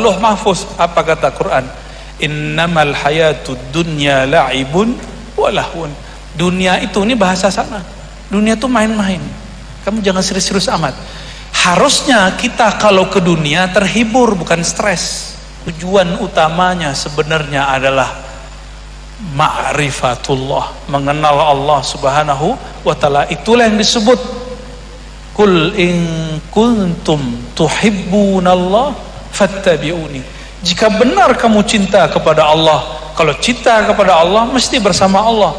Lauh Mahfuz. Apa kata Quran? Innamal hayatud dunya la'ibun wa lahun. Dunia itu, ini bahasa sana, dunia itu main-main. Kamu jangan serius-serius amat. Harusnya kita kalau ke dunia terhibur, bukan stres. Tujuan utamanya sebenarnya adalah ma'rifatullah, mengenal Allah subhanahu wa ta'ala. Itulah yang disebut Qul in kuntum tuhibbunallah fattabi'uni. Jika benar kamu cinta kepada Allah, kalau cinta kepada Allah mesti bersama Allah.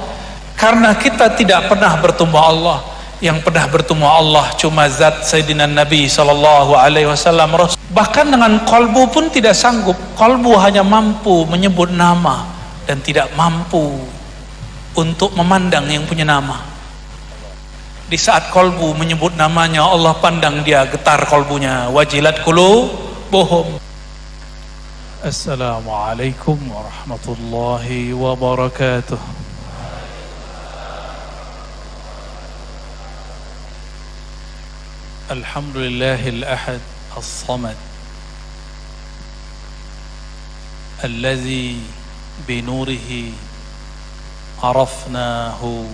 Karena kita tidak pernah bertemu Allah. Yang pernah bertemu Allah cuma zat Sayyidina Nabi SAW. Bahkan dengan kolbu pun tidak sanggup. Kolbu hanya mampu menyebut nama dan tidak mampu untuk memandang yang punya nama. Di saat kolbu menyebut namanya, Allah pandang dia, getar kolbunya. Wajilat qulubuhum. Assalamualaikum warahmatullahi wabarakatuh. Alhamdulillahil ahad as-samad alladzi binurihi arafnahu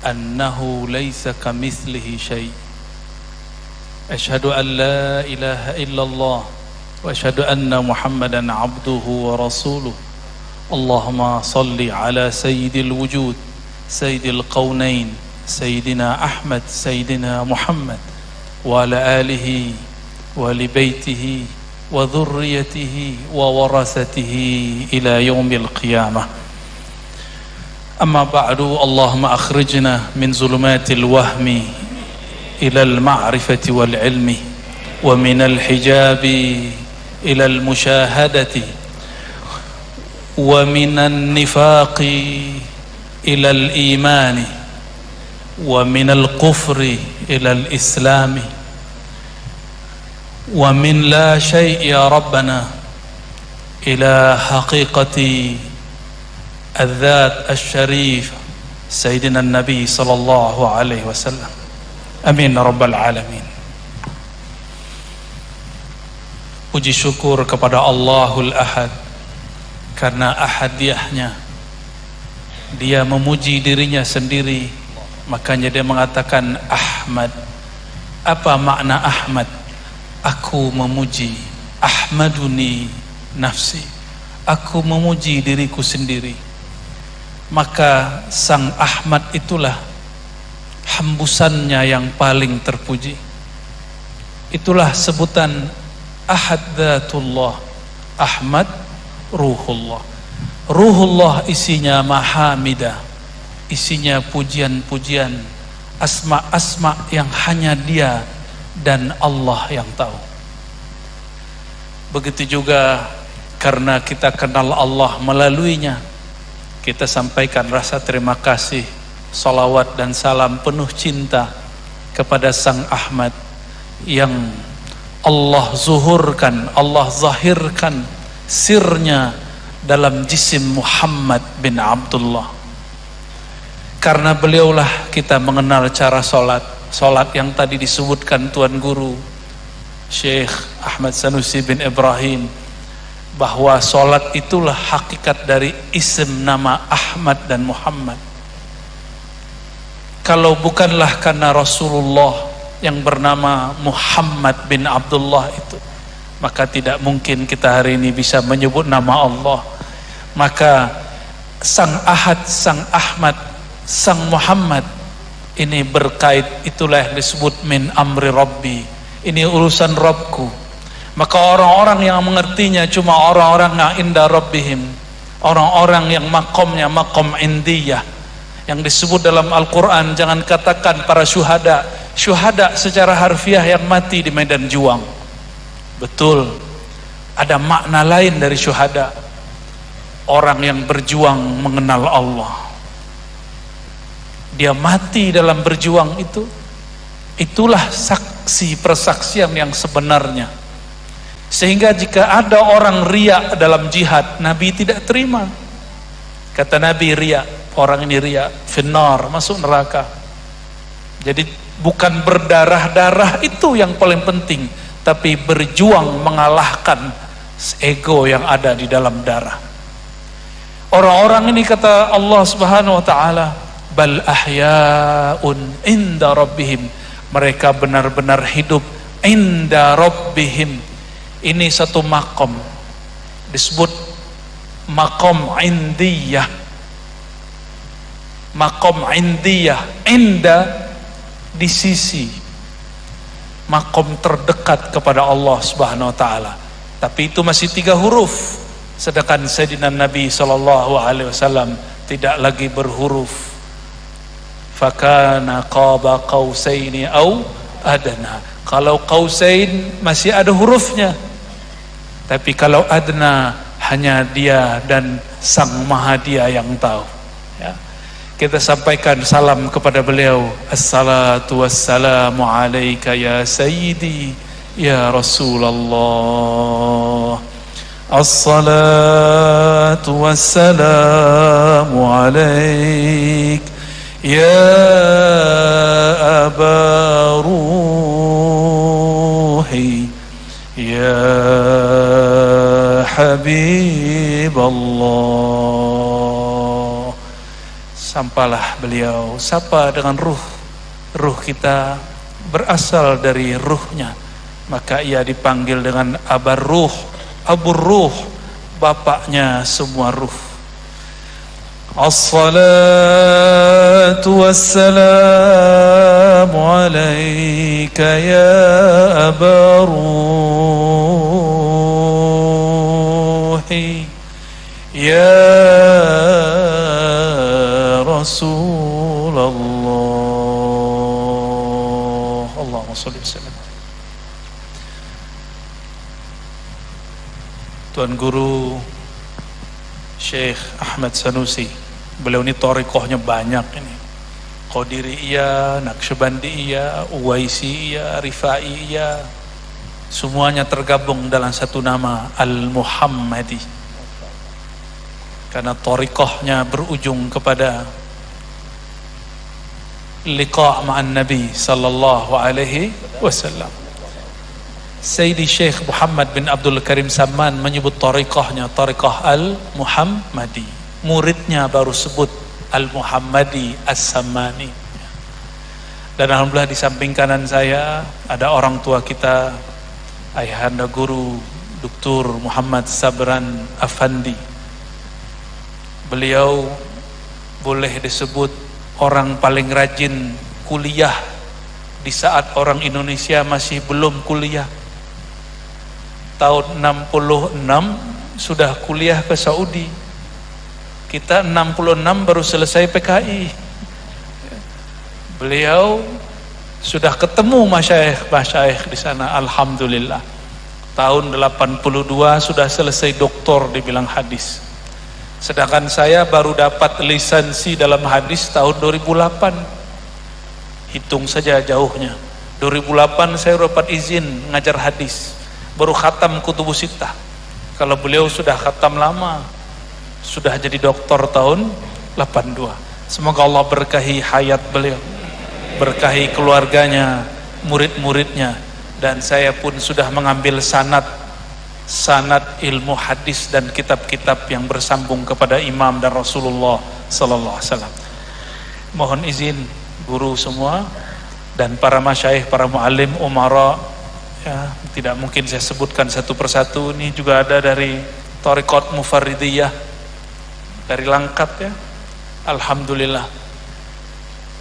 annahu laysa kamithlihi syai'. Ashhadu an la ilaha illallah wa ashhadu anna Muhammadan abduhu wa rasuluh. Allahumma salli ala sayyidil wujud, sayyidil qawnain, Sayyidina Ahmad, Sayyidina Muhammad, wa ala alihi wa li baitihi wa dhurriyyatihi wa warasatihi ila yaumil qiyamah. Amma ba'du, Allahumma akhrijna min zulumatil wahmi ila al-ma'rifati wal ilmi wa min al-hijabi ila al-mushahadati wa min an-nifaqi ila al-imani wa minal kufri ilal islami wa min la syai' ya rabbana ila haqiqati al-dhat al-sharif Sayyidina Nabi sallallahu alaihi wasallam. Amin ya rabbal alamin. Puji syukur kepada Allahul Ahad karena ahadiyahnya. Dia memuji dirinya sendiri. Makanya dia mengatakan Ahmad. Apa makna Ahmad? Aku memuji. Ahmaduni nafsi. Aku memuji diriku sendiri. Maka sang Ahmad itulah hembusannya yang paling terpuji. Itulah sebutan Ahad Dzatullah. Ahmad Ruhullah. Ruhullah isinya mahamidah, isinya pujian-pujian, asma-asma yang hanya Dia dan Allah yang tahu. Begitu juga karena kita kenal Allah melaluinya, kita sampaikan rasa terima kasih, salawat dan salam penuh cinta kepada Sang Ahmad yang Allah zuhurkan, Allah zahirkan sirnya dalam jisim Muhammad bin Abdullah. Karena beliaulah kita mengenal cara solat. Solat yang tadi disebutkan Tuan Guru Syekh Ahmad Sanusi bin Ibrahim, bahwa solat itulah hakikat dari isim nama Ahmad dan Muhammad. Kalau bukanlah karena Rasulullah yang bernama Muhammad bin Abdullah itu, maka tidak mungkin kita hari ini bisa menyebut nama Allah. Maka Sang Ahad, Sang Ahmad, Sang Muhammad ini berkait, itulah yang disebut min amri Rabbi. Ini urusan Rabbku. Maka orang-orang yang mengertinya cuma orang-orang yang inda Rabbihim, orang-orang yang makomnya makom indiyah, yang disebut dalam Al-Quran. Jangan katakan para syuhada. Syuhada secara harfiah yang mati di medan juang. Betul, ada makna lain dari syuhada. Orang yang berjuang mengenal Allah, dia mati dalam berjuang itu. Itulah saksi persaksian yang sebenarnya. Sehingga jika ada orang riya dalam jihad, Nabi tidak terima. Kata Nabi, riya, orang ini riya, finnar, masuk neraka. Jadi bukan berdarah-darah itu yang paling penting, tapi berjuang mengalahkan ego yang ada di dalam darah. Orang-orang ini kata Allah Subhanahu wa taala, bal ahyaun inda rabbihim, mereka benar-benar hidup inda rabbihim. Ini satu makom, disebut makom indiyah. Makom indiyah, inda di sisi, makom terdekat kepada Allah Subhanahu wa taala. Tapi itu masih 3 huruf, sedangkan Sayyidina Nabi sallallahu alaihi wasallam tidak lagi berhuruf. Fakana qaba qausaini au adna. Kalau qausain masih ada hurufnya, tapi kalau adna hanya dia dan Sang Maha Dia yang tahu, ya. Kita sampaikan salam kepada beliau. Assalatu wassalamu alaika ya sayyidi ya Rasulullah. Assalatu wassalamu alaik ya Aba Ruhi ya Habib Allah. Sampalah beliau, sapa dengan ruh kita berasal dari ruhnya, maka ia dipanggil dengan Abar Ruh, Abu Ruh, bapaknya semua ruh. Assalatu wassalamu alaika ya Aba Ruhi ya Rasulullah. Allahumma shalli wa sallim. Tuan Guru Syekh Ahmad Sanusi, beliau ini thariqahnya banyak ini. Qadiriyah, Naqsyabandiyah, Uwaisiyah, Rifaiyah, semuanya tergabung dalam satu nama, Al-Muhammadi. Karena thariqahnya berujung kepada liqa' ma'an Nabi sallallahu alaihi wasallam. Sayyidi Syekh Muhammad bin Abdul Karim Samman menyebut thariqahnya thariqah Al-Muhammadi. Muridnya baru sebut Al-Muhammadi As-Sammani. Dan alhamdulillah di samping kanan saya ada orang tua kita, Ayahanda Guru Dr. Muhammad Sabran Afandi. Beliau boleh disebut orang paling rajin kuliah di saat orang Indonesia masih belum kuliah. Tahun 66 sudah kuliah ke Saudi. Kita 66 baru selesai PKI. Beliau sudah ketemu masyayikh di sana, alhamdulillah. Tahun 82 sudah selesai doktor di bidang hadis. Sedangkan saya baru dapat lisensi dalam hadis tahun 2008. Hitung saja jauhnya. 2008 saya dapat izin ngajar hadis. Baru khatam Kutubus Sittah. Kalau beliau sudah khatam lama, sudah jadi doktor tahun 82. Semoga Allah berkahi hayat beliau, berkahi keluarganya, murid-muridnya, dan saya pun sudah mengambil sanad ilmu hadis dan kitab-kitab yang bersambung kepada Imam dan Rasulullah sallallahu alaihi wasallam. Mohon izin guru semua dan para masyayikh, para muallim, umara, ya, tidak mungkin saya sebutkan satu persatu. Ini juga ada dari Thariqat Mufarridiyah dari Langkat, ya. Alhamdulillah.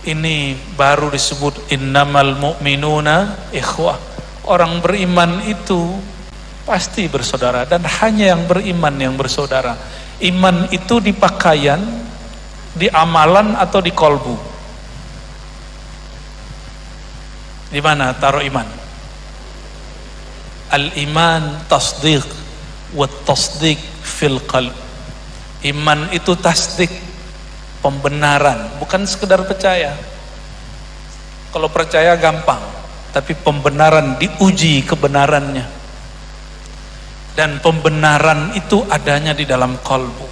Ini baru disebut innamal mu'minuna ikhwah. Orang beriman itu pasti bersaudara, dan hanya yang beriman yang bersaudara. Iman itu di pakaian, di amalan, atau di kolbu? Di mana taruh iman? Al-iman tasdiq wa tasdiq fil qalb. Iman itu tasdik, pembenaran, bukan sekedar percaya. Kalau percaya gampang, tapi pembenaran diuji kebenarannya. Dan pembenaran itu adanya di dalam kolbu.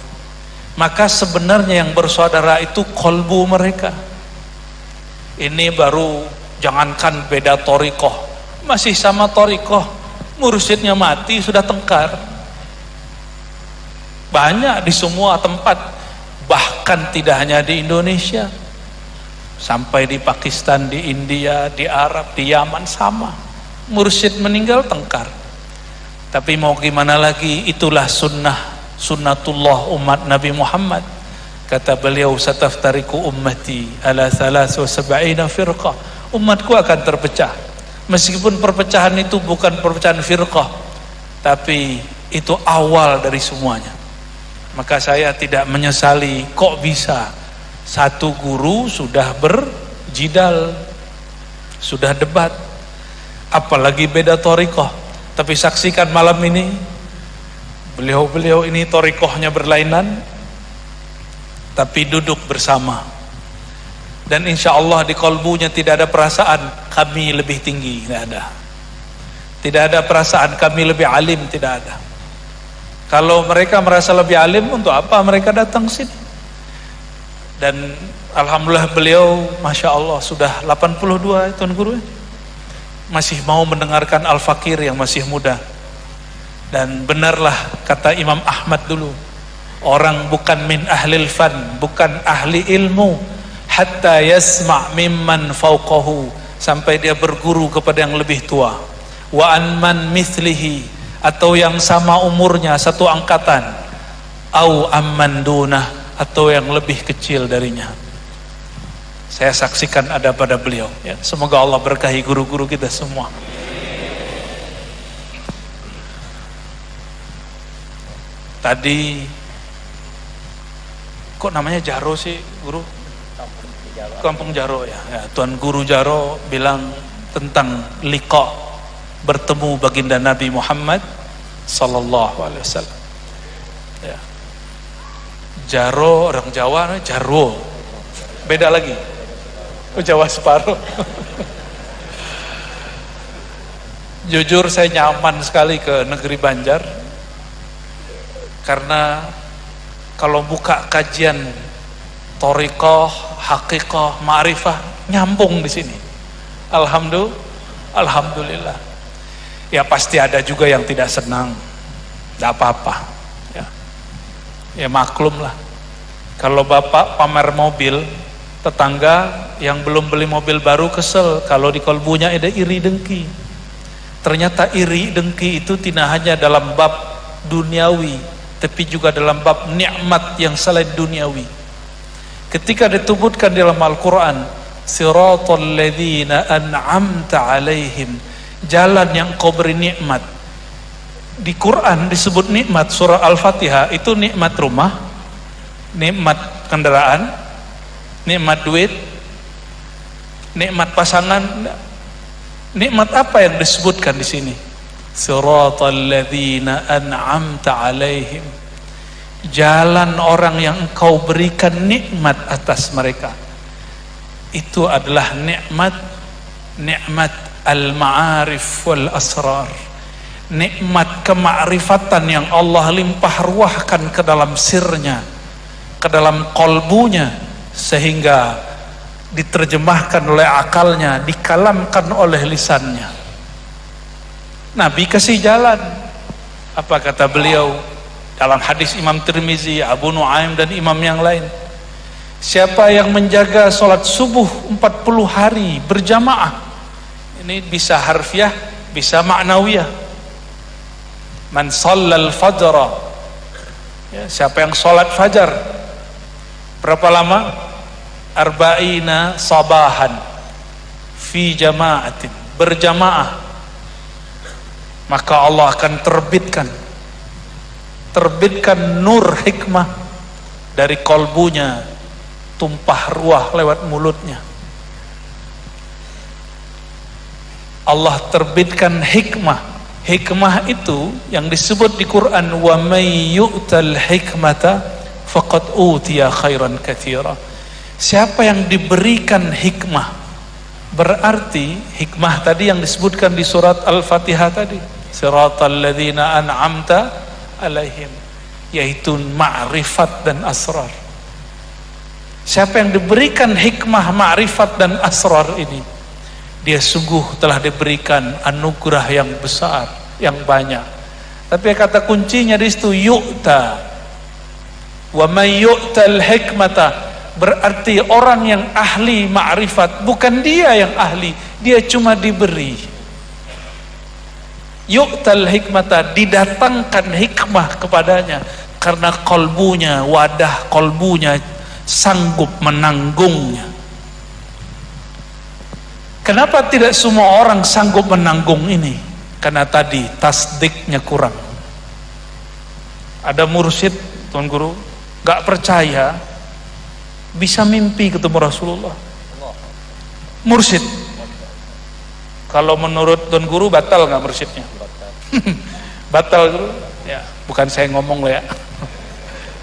Maka sebenarnya yang bersaudara itu kolbu mereka. Ini baru, jangankan beda thariqah, masih sama thariqah, Mursyidnya mati sudah tengkar. Banyak di semua tempat, bahkan tidak hanya di Indonesia, sampai di Pakistan, di India, di Arab, di Yaman sama. Mursyid meninggal tengkar. Tapi mau gimana lagi, itulah sunnatullah umat Nabi Muhammad. Kata beliau, sataftariku ummati ala 73 firqah. Umatku akan terpecah. Meskipun perpecahan itu bukan perpecahan firqah, tapi itu awal dari semuanya. Maka saya tidak menyesali, kok bisa satu guru sudah berjidal, sudah debat, apalagi beda thariqah. Tapi saksikan malam ini, beliau-beliau ini thariqahnya berlainan, tapi duduk bersama. Dan insya Allah di kalbunya tidak ada perasaan kami lebih tinggi, tidak ada. Tidak ada perasaan kami lebih alim, tidak ada. Kalau mereka merasa lebih alim, untuk apa mereka datang sini? Dan alhamdulillah beliau, masya Allah, sudah 82 Tuan Guru, masih mau mendengarkan Al-Fakir yang masih muda. Dan benarlah kata Imam Ahmad dulu, orang bukan min ahlil fan, bukan ahli ilmu, hatta yasma' mimman fauqahu, sampai dia berguru kepada yang lebih tua. Wa an man mithlihi, atau yang sama umurnya, satu angkatan. Au amman dunah, atau yang lebih kecil darinya. Saya saksikan ada pada beliau, ya. Semoga Allah berkahi guru-guru kita semua. Tadi kok namanya Jaro sih, Guru? Kampung Jaro, ya. Tuan Guru Jaro bilang tentang liqa, bertemu baginda Nabi Muhammad sallallahu alaihi wasallam. Ya. Jaro, orang Jawa Jarwo, beda lagi. Jawa separuh. Jujur saya nyaman sekali ke negeri Banjar, karena kalau buka kajian thariqah, haqiqah, ma'rifah, nyambung di sini. Alhamdulillah. Ya pasti ada juga yang tidak senang, tidak apa-apa, ya maklum lah. Kalau bapak pamer mobil, tetangga yang belum beli mobil baru kesel kalau di kalbunya ada iri dengki. Ternyata iri dengki itu tidak hanya dalam bab duniawi, tapi juga dalam bab nikmat yang selain duniawi. Ketika disebutkan dalam Al-Quran, siratal ladzina an'amta alaihim, jalan yang kau beri nikmat. Di Quran disebut nikmat, surah Al-Fatihah itu nikmat rumah, nikmat kendaraan, nikmat duit, nikmat pasangan. Nikmat apa yang disebutkan di sini? Siratal ladzina an'amta alaihim, jalan orang yang engkau berikan nikmat atas mereka. Itu adalah nikmat al-ma'arif wal asrar, nikmat kemakrifatan yang Allah limpah ruahkan ke dalam sirnya, ke dalam kolbunya, sehingga diterjemahkan oleh akalnya, dikalamkan oleh lisannya. Nabi kasih jalan. Apa kata beliau dalam hadis Imam Tirmizi, Abu Nuaim dan imam yang lain? Siapa yang menjaga sholat subuh 40 hari berjamaah, ini bisa harfiah, bisa ma'nawiyah. Man shallal fajra, ya, siapa yang sholat fajar berapa lama? Arba'ina sabahan fi jama'atin, berjamaah, maka Allah akan terbitkan nur hikmah dari kolbunya, tumpah ruah lewat mulutnya. Allah terbitkan hikmah. Hikmah itu yang disebut di Quran, wa may yu'tal hikmata faqad utiya khairan katsira. Siapa yang diberikan hikmah, berarti hikmah tadi yang disebutkan di surat Al-Fatihah tadi, siratal ladzina an'amta alaihim, yaitu ma'rifat dan asrar. Siapa yang diberikan hikmah, ma'rifat dan asrar ini, dia sungguh telah diberikan anugerah yang besar, yang banyak. Tapi kata kuncinya di situ yu'ta. Wa may yu'tal hikmata, berarti orang yang ahli ma'rifat, bukan dia yang ahli, dia cuma diberi. Yu'tal hikmata, didatangkan hikmah kepadanya karena kolbunya, wadah kolbunya sanggup menanggungnya. Kenapa tidak semua orang sanggup menanggung ini? Karena tadi tasdiknya kurang. Ada mursyid, Tuan Guru, gak percaya bisa mimpi ketemu Rasulullah. Mursyid. Kalau menurut Tuan Guru batal gak mursyidnya? Batal, Guru? Ya, bukan saya ngomong loh ya.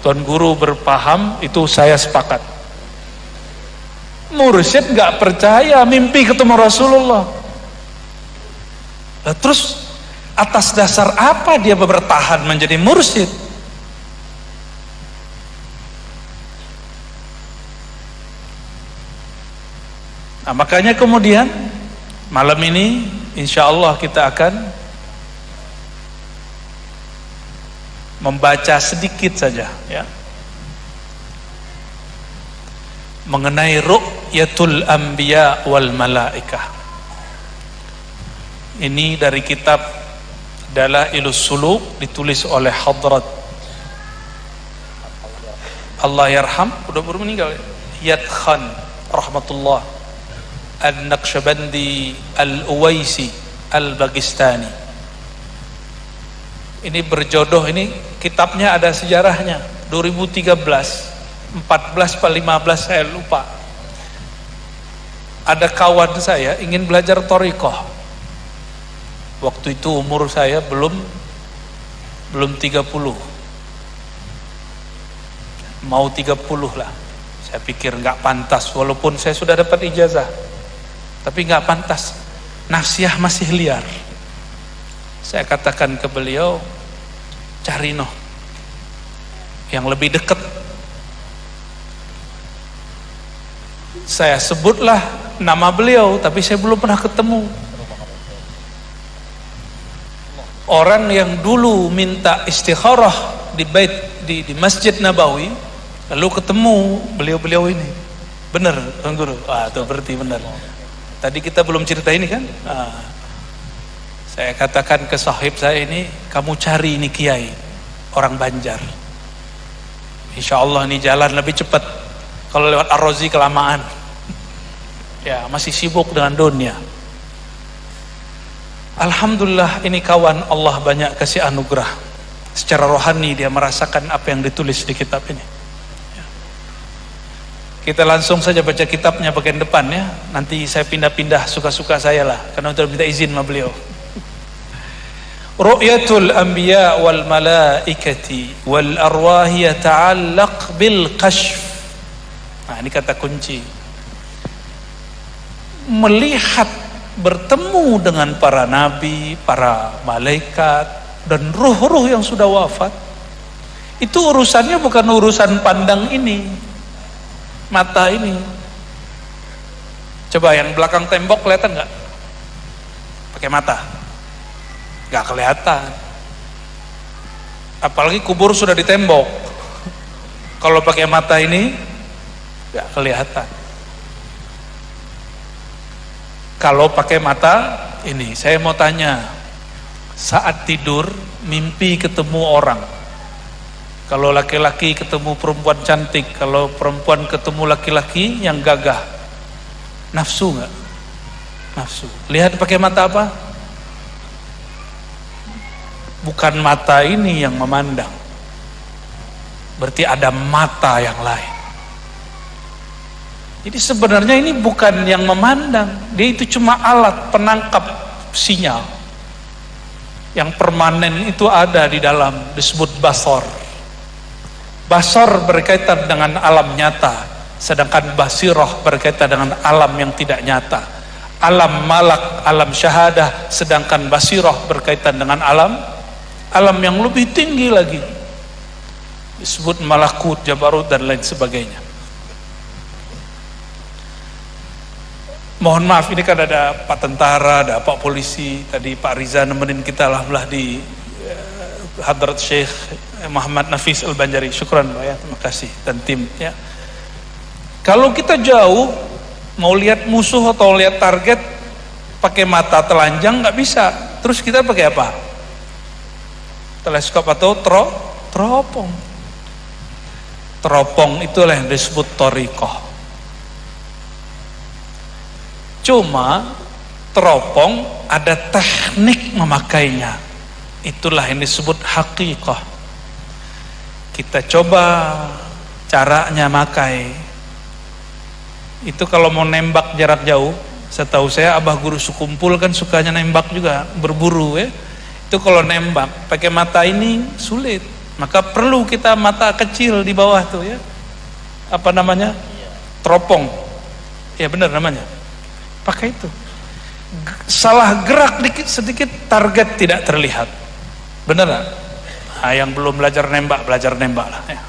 Tuan Guru berpaham, itu saya sepakat. Mursyid gak percaya mimpi ketemu Rasulullah. Nah, terus atas dasar apa dia bertahan menjadi mursyid? Nah, makanya kemudian malam ini insya Allah kita akan membaca sedikit saja ya mengenai ru'yatul anbiya wal malaikah. Ini dari kitab Dalailus Suluk, ditulis oleh Hadrat Allah yarham, udah baru meninggal ya, Yad Khan rahmatullah An-Naqsyabandi Al-Uwaisi Al-Bagistani. Ini berjodoh, ini kitabnya ada sejarahnya 2013 14 atau 15 saya lupa. Ada kawan saya ingin belajar thariqah. Waktu itu umur saya belum 30, mau 30 lah. Saya pikir nggak pantas, walaupun saya sudah dapat ijazah, tapi nggak pantas, nasiah masih liar. Saya katakan ke beliau, cari noh yang lebih dekat. Saya sebutlah nama beliau, tapi saya belum pernah ketemu. Orang yang dulu minta istikharah di Masjid Nabawi, lalu ketemu beliau-beliau ini. Benar, Tuan Guru? Ah, itu berarti benar. Tadi kita belum cerita ini kan? Saya katakan ke sahib saya ini, kamu cari ini kiai, orang Banjar. Insya Allah ini jalan lebih cepat. Kalau lewat Ar-Razi kelamaan. Ya, masih sibuk dengan dunia. Alhamdulillah ini kawan Allah banyak kasih anugerah. Secara rohani dia merasakan apa yang ditulis di kitab ini. Ya. Kita langsung saja baca kitabnya bagian depan ya. Nanti saya pindah-pindah suka-suka saya lah, karena sudah minta izin sama beliau. Ru'yatul anbiya wal malaikati wal arwahi yata'allaq bil kashf. Nah, ini kata kunci. Melihat, bertemu dengan para nabi, para malaikat dan ruh-ruh yang sudah wafat, itu urusannya bukan urusan pandang ini, mata ini. Coba yang belakang tembok kelihatan nggak? Pakai mata nggak kelihatan, apalagi kubur sudah ditembok. Kalau pakai mata ini nggak kelihatan. Kalau pakai mata ini, saya mau tanya, saat tidur mimpi ketemu orang, kalau laki-laki ketemu perempuan cantik, kalau perempuan ketemu laki-laki yang gagah, nafsu nggak? Nafsu. Lihat pakai mata apa? Bukan mata ini yang memandang, berarti ada mata yang lain. Jadi sebenarnya ini bukan yang memandang, dia itu cuma alat penangkap sinyal. Yang permanen itu ada di dalam, disebut basor. Basor berkaitan dengan alam nyata, sedangkan basirah berkaitan dengan alam yang tidak nyata. Alam malak, alam syahadah, sedangkan basirah berkaitan dengan alam yang lebih tinggi lagi, disebut malakut, jabarut dan lain sebagainya. Mohon maaf, ini kan ada Pak Tentara, ada Pak Polisi, tadi Pak Riza nemenin kita alhamdulillah di Hadrat Syekh Muhammad Nafis Al-Banjari. Syukran Pak ya, terima kasih, dan tim ya. Kalau kita jauh mau lihat musuh atau lihat target pakai mata telanjang nggak bisa, terus kita pakai apa? Teleskop atau teropong. Teropong itulah yang disebut thariqah. Cuma teropong ada teknik memakainya, itulah yang disebut haqiqah. Kita coba caranya makai. Itu kalau mau nembak jarak jauh, setahu saya abah guru sekumpul kan sukanya nembak juga, berburu ya. Itu kalau nembak pakai mata ini sulit, maka perlu kita mata kecil di bawah tuh ya, apa namanya, teropong ya, benar namanya, pakai itu. Salah gerak dikit sedikit target tidak terlihat, benar gak? Nah, yang belum belajar nembak lah ya.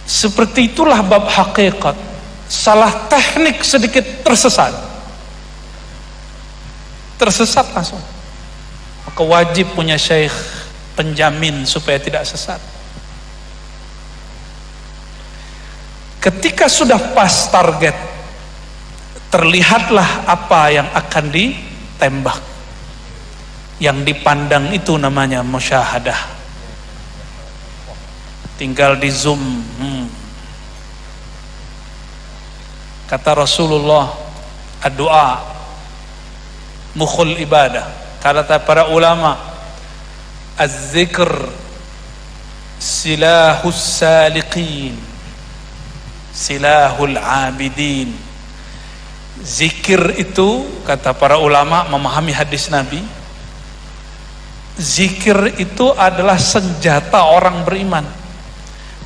Seperti itulah bab hakikat. Salah teknik sedikit tersesat langsung. Maka wajib punya syekh penjamin supaya tidak sesat. Ketika sudah pas target, terlihatlah apa yang akan ditembak. Yang dipandang itu namanya musyahadah. Tinggal di zoom. Kata Rasulullah, doa mukhul ibadah. Kata para ulama, az-zikr silahus saliqin, silahul abidin. Zikir itu, kata para ulama memahami hadis Nabi, zikir itu adalah senjata orang beriman.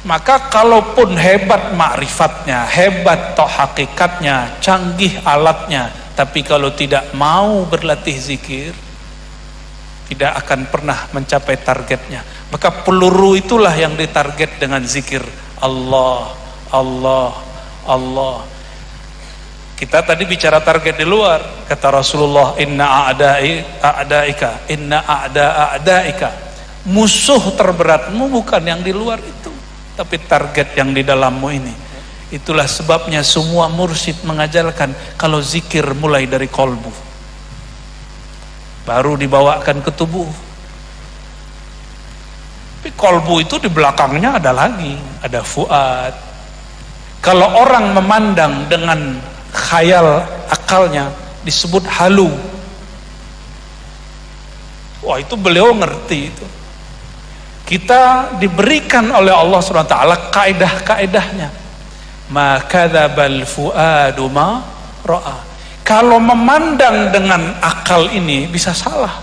Maka kalaupun hebat ma'rifatnya, hebat toh hakikatnya, canggih alatnya, tapi kalau tidak mau berlatih zikir, tidak akan pernah mencapai targetnya. Maka peluru itulah yang ditarget dengan zikir Allah, Allah, Allah. Kita tadi bicara target di luar, kata Rasulullah, inna a'daika, inna a'daika. Musuh terberatmu bukan yang di luar itu, tapi target yang di dalammu ini. Itulah sebabnya semua mursyid mengajarkan kalau zikir mulai dari kolbu, baru dibawakan ke tubuh. Tapi kolbu itu di belakangnya ada lagi, ada fuad. Kalau orang memandang dengan khayal akalnya disebut halu. Wah, itu beliau ngerti itu. Kita diberikan oleh Allah SWT kaidah-kaidahnya. Ma kadzabal fuadu ma ra'a. Kalau memandang dengan akal ini bisa salah.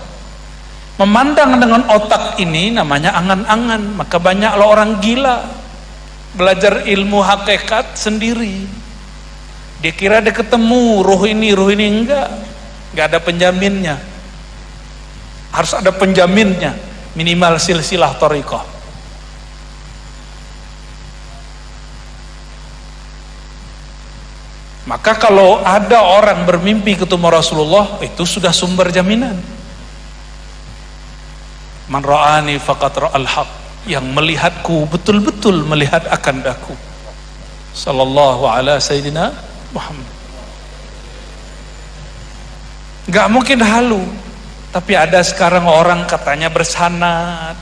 Memandang dengan otak ini namanya angan-angan. Maka banyaklah orang gila belajar ilmu hakikat sendiri. Dia kira dia ketemu ruh ini enggak ada penjaminnya. Harus ada penjaminnya, minimal silsilah thariqah. Maka kalau ada orang bermimpi ketemu Rasulullah, itu sudah sumber jaminan. Man ra'ani faqad ra'al haq, yang melihatku betul-betul melihat akan daku. Sallallahu ala sayyidina Muhammad. Gak mungkin halu. Tapi ada sekarang orang katanya bersanad,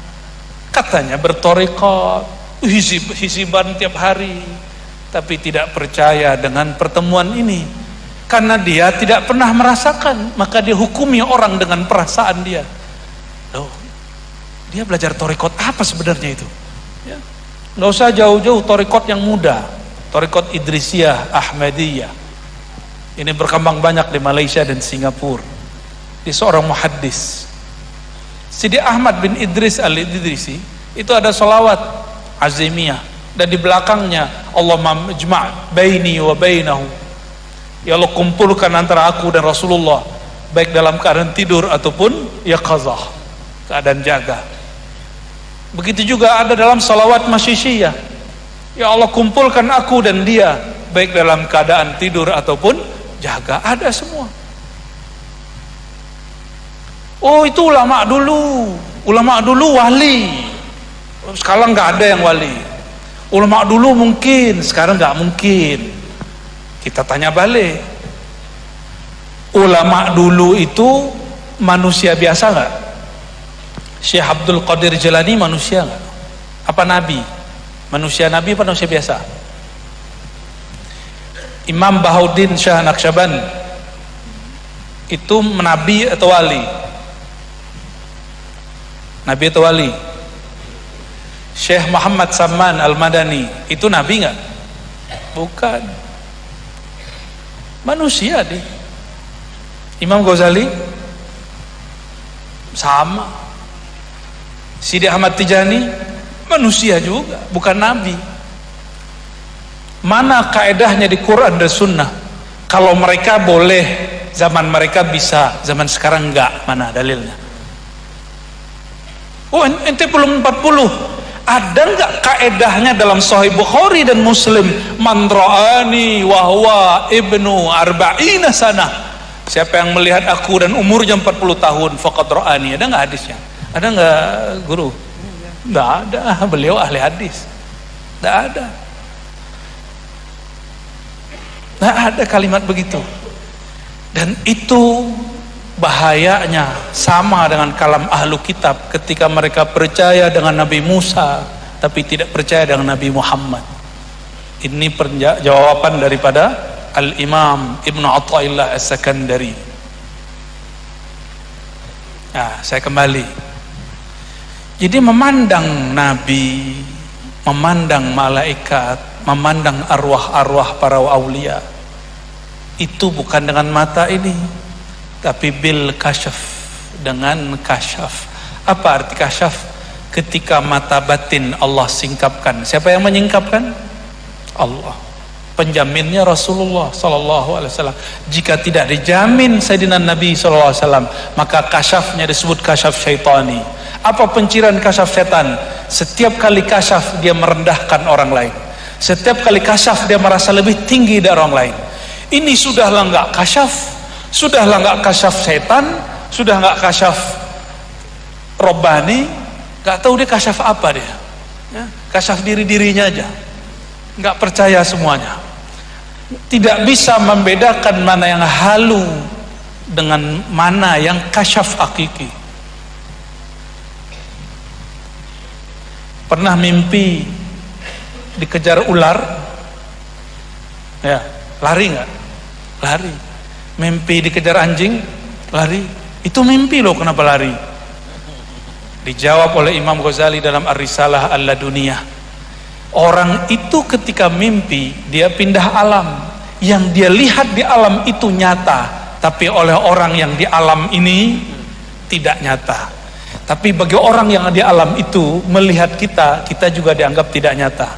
katanya berthariqat, hizib-hiziban tiap hari, tapi tidak percaya dengan pertemuan ini. Karena dia tidak pernah merasakan, maka dia hukumi orang dengan perasaan dia. Loh, dia belajar thariqat apa sebenarnya itu? Ya. Gak usah jauh-jauh, thariqat yang muda, thariqat Idrisiyah, Ahmadiyah. Ini berkembang banyak di Malaysia dan Singapura. Di seorang muhaddis, Sidi Ahmad bin Idris al-Idrisi, itu ada salawat azimiyah, dan di belakangnya Allahumma ijma' baini wa bainahu, ya Allah kumpulkan antara aku dan Rasulullah, baik dalam keadaan tidur ataupun yaqazah, keadaan jaga. Begitu juga ada dalam salawat masyishiyah, ya Allah kumpulkan aku dan dia baik dalam keadaan tidur ataupun jaga, ada semua. Oh, itu ulama dulu wali, sekarang nggak ada yang wali. Ulama dulu mungkin, sekarang nggak mungkin. Kita tanya balik, ulama dulu itu manusia biasa nggak? Syekh Abdul Qadir Jilani manusia nggak? Apa nabi? Manusia nabi apa manusia biasa? Imam Bahaudin Shah Naqsyaband itu nabi atau wali? Nabi atau wali? Syekh Muhammad Saman Al-Madani itu nabi nggak? Bukan, manusia deh. Imam Ghazali sama. Sidi Ahmad Tijani manusia juga, bukan nabi. Mana kaedahnya di Quran dan Sunnah? Kalau mereka boleh, zaman mereka bisa, zaman sekarang enggak, mana dalilnya? Oh, ente belum 40. Ada enggak kaedahnya dalam Sahih Bukhari dan Muslim? Man ra'ani wa huwa ibnu arba'ina sanah. Siapa yang melihat aku dan umurnya 40 tahun, faqad ra'ani. Ada enggak hadisnya? Ada enggak, guru? Enggak ada, beliau ahli hadis. Enggak ada. Enggak ada kalimat begitu. Dan itu bahayanya, sama dengan kalam ahlu kitab ketika mereka percaya dengan Nabi Musa tapi tidak percaya dengan Nabi Muhammad. Ini jawaban daripada Al-Imam Ibnu Athaillah As-Sakandari. Nah, saya kembali. Jadi memandang Nabi, memandang malaikat, memandang arwah-arwah para aulia, itu bukan dengan mata ini, tapi bil kasyaf, dengan kasyaf. Apa arti kasyaf? Ketika mata batin Allah singkapkan. Siapa yang menyingkapkan? Allah. Penjaminnya Rasulullah sallallahu alaihi wasallam. Jika tidak dijamin Sayyidina Nabi sallallahu alaihi wasallam, maka kasyafnya disebut kasyaf syaitani. Apa penciran kasyaf setan? Setiap kali kasyaf dia merendahkan orang lain. Setiap kali kasyaf dia merasa lebih tinggi dari orang lain. Ini sudahlah enggak kasyaf, sudahlah enggak kasyaf setan, sudah enggak kasyaf robbani, enggak tahu dia kasyaf apa dia. Ya, kasyaf diri-dirinya aja. Enggak percaya semuanya. Tidak bisa membedakan mana yang halu dengan mana yang kasyaf hakiki. Pernah mimpi dikejar ular? Ya, lari nggak? Lari. Mimpi dikejar anjing? Lari. Itu mimpi loh, kenapa lari? Dijawab oleh Imam Ghazali dalam Ar-Risalah Al-Laduniyah. Orang itu ketika mimpi, dia pindah alam. Yang dia lihat di alam itu nyata, tapi oleh orang yang di alam ini tidak nyata. Tapi bagi orang yang di alam itu melihat kita, kita juga dianggap tidak nyata.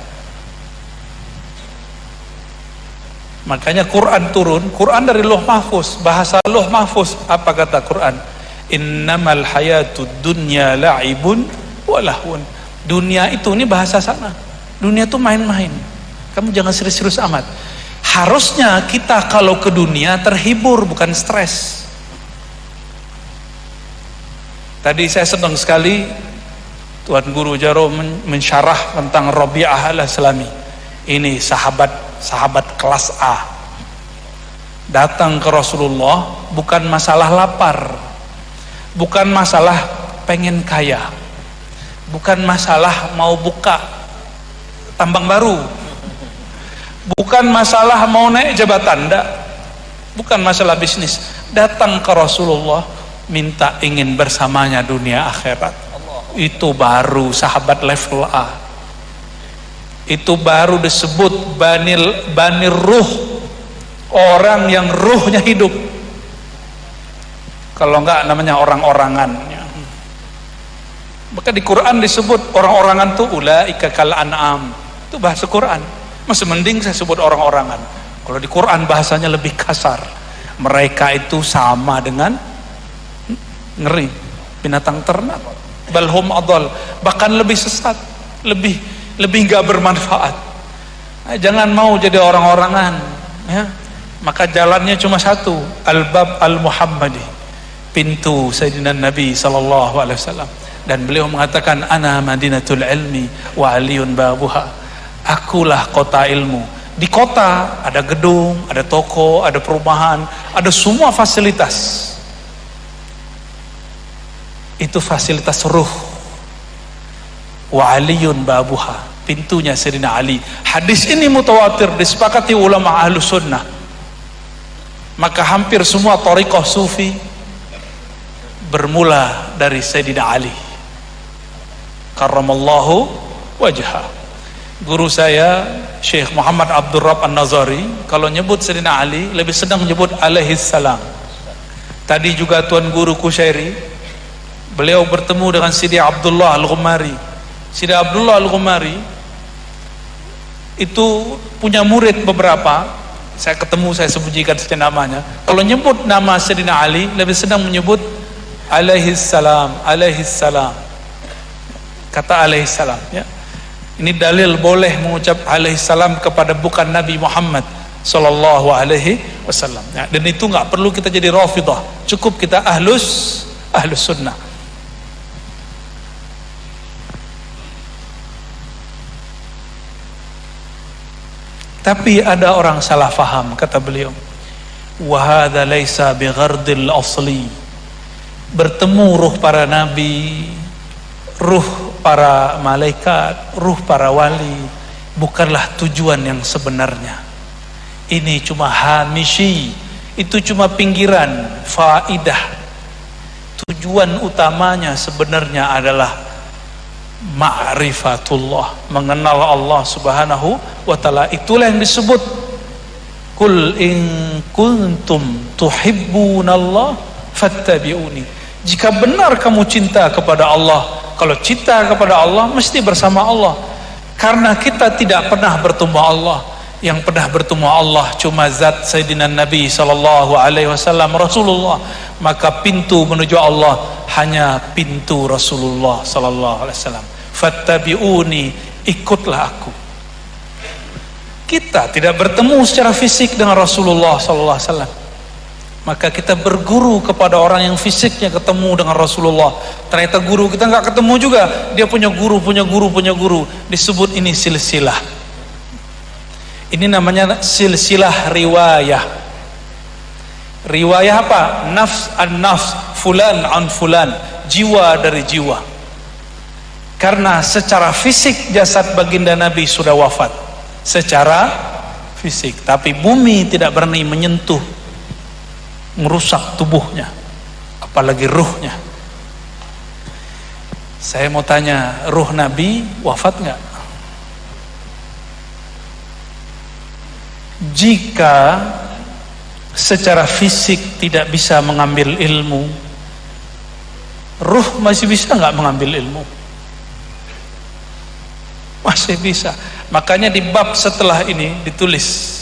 Makanya Quran turun, Quran dari Lauh Mahfuz, bahasa Lauh Mahfuz. Apa kata Quran? Innamal hayatud dunya la'ibun wa lahun. Dunia itu, ini bahasa sana. Dunia itu main-main. Kamu jangan serius-serius amat. Harusnya kita kalau ke dunia terhibur, bukan stres. Tadi saya senang sekali Tuan Guru Jaro mensyarah tentang Rabi'ah Al-Aslami. Ini sahabat kelas A. Datang ke Rasulullah bukan masalah lapar, bukan masalah pengen kaya, bukan masalah mau buka tambang baru, bukan masalah mau naik jabatan, enggak. Bukan masalah bisnis. Datang ke Rasulullah minta ingin bersamanya dunia akhirat. Itu baru sahabat level A. Itu baru disebut banir ruh, orang yang ruhnya hidup. Kalau enggak namanya orang-orangan. Maka di Quran disebut orang-orangan tuh ulaika kal an'am. Itu bahasa Quran. Masih mending saya sebut orang-orangan. Kalau di Quran bahasanya lebih kasar. Mereka itu sama dengan ngeri, binatang ternak, balhum adal, bahkan lebih sesat, lebih gak bermanfaat. Jangan mau jadi orang-orangan, ya. Maka jalannya cuma satu, al-bab al-muhammadi, pintu Sayyidina Nabi sallallahu alaihi wasallam. Dan beliau mengatakan, ana madinatul ilmi wa aliyun babuha. Akulah kota ilmu. Di kota ada gedung, ada toko, ada perumahan, ada semua fasilitas. Itu fasilitas ruh. Wa aliyun babuha, pintunya Sayyidina Ali. Hadis ini mutawatir, disepakati ulama ahlu sunnah. Maka hampir semua thariqah sufi bermula dari Sayyidina Ali karramallahu wajha. Guru saya Syekh Muhammad Abdul Rabb An-Nazari kalau nyebut Sayyidina Ali lebih senang nyebut alaihi salam. Tadi juga Tuan Guru Kushairi, beliau bertemu dengan Sidi Abdullah Al-Ghumari. Sidi Abdullah Al-Ghumari itu punya murid beberapa, saya ketemu, saya sembunyikan saja namanya. Kalau nyebut nama Sayyidina Ali lebih senang menyebut alaihi salam, alaihi salam, kata alaihi salam, ya. Ini dalil boleh mengucap alaihi salam kepada bukan Nabi Muhammad sallallahu alaihi wasallam, ya. Dan itu nggak perlu kita jadi Rafidah, cukup kita ahlus sunnah. Tapi ada orang salah faham, kata beliau, wa hadza laisa bighardil asli. Bertemu ruh para nabi, ruh para malaikat, ruh para wali bukanlah tujuan yang sebenarnya. Ini cuma hamishi, itu cuma pinggiran, faidah. Tujuan utamanya sebenarnya adalah ma'rifatullah, mengenal Allah subhanahu wa ta'ala. Itulah yang disebut kul in kuntum tuhibbunallah fattabi'uni. Jika benar kamu cinta kepada Allah, kalau cinta kepada Allah mesti bersama Allah. Karena kita tidak pernah bertemu Allah. Yang pernah bertemu Allah cuma zat Sayyidina Nabi sallallahu alaihi wasallam, Rasulullah. Maka pintu menuju Allah hanya pintu Rasulullah sallallahu alaihi wasallam. Fattabi'uni, ikutlah aku. Kita tidak bertemu secara fisik dengan Rasulullah sallallahu alaihi wasallam. Maka kita berguru kepada orang yang fisiknya ketemu dengan Rasulullah. Ternyata guru kita nggak ketemu juga, dia punya guru, punya guru, punya guru. Disebut ini silsilah. Ini namanya silsilah riwayah. Riwayah apa? Nafs an nafs, fulan an fulan, jiwa dari jiwa. Karena secara fisik jasad baginda Nabi sudah wafat secara fisik, tapi bumi tidak berani menyentuh, merusak tubuhnya, apalagi ruhnya. Saya mau tanya, ruh Nabi wafat nggak? Jika secara fisik tidak bisa mengambil ilmu, ruh masih bisa nggak mengambil ilmu? Masih bisa. Makanya di bab setelah ini ditulis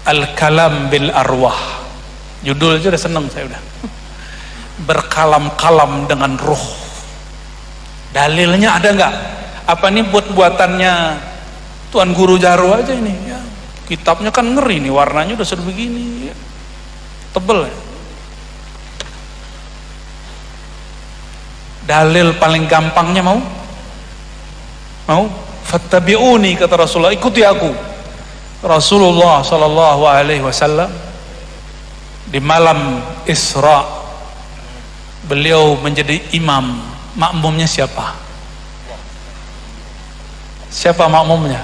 Al-Kalam bil Arwah. Judul aja udah seneng saya udah. Berkalam-kalam dengan ruh. Dalilnya ada nggak? Apa ini buat-buatannya Tuan Guru Jarwo aja ini? Ya. Kitabnya kan ngeri nih, warnanya udah sudah begini, ya. Tebel ya. Dalil paling gampangnya mau? Fattabi'uni, kata Rasulullah, ikuti aku. Rasulullah sallallahu alaihi wasallam di malam Isra beliau menjadi imam. Makmumnya siapa? Siapa makmumnya?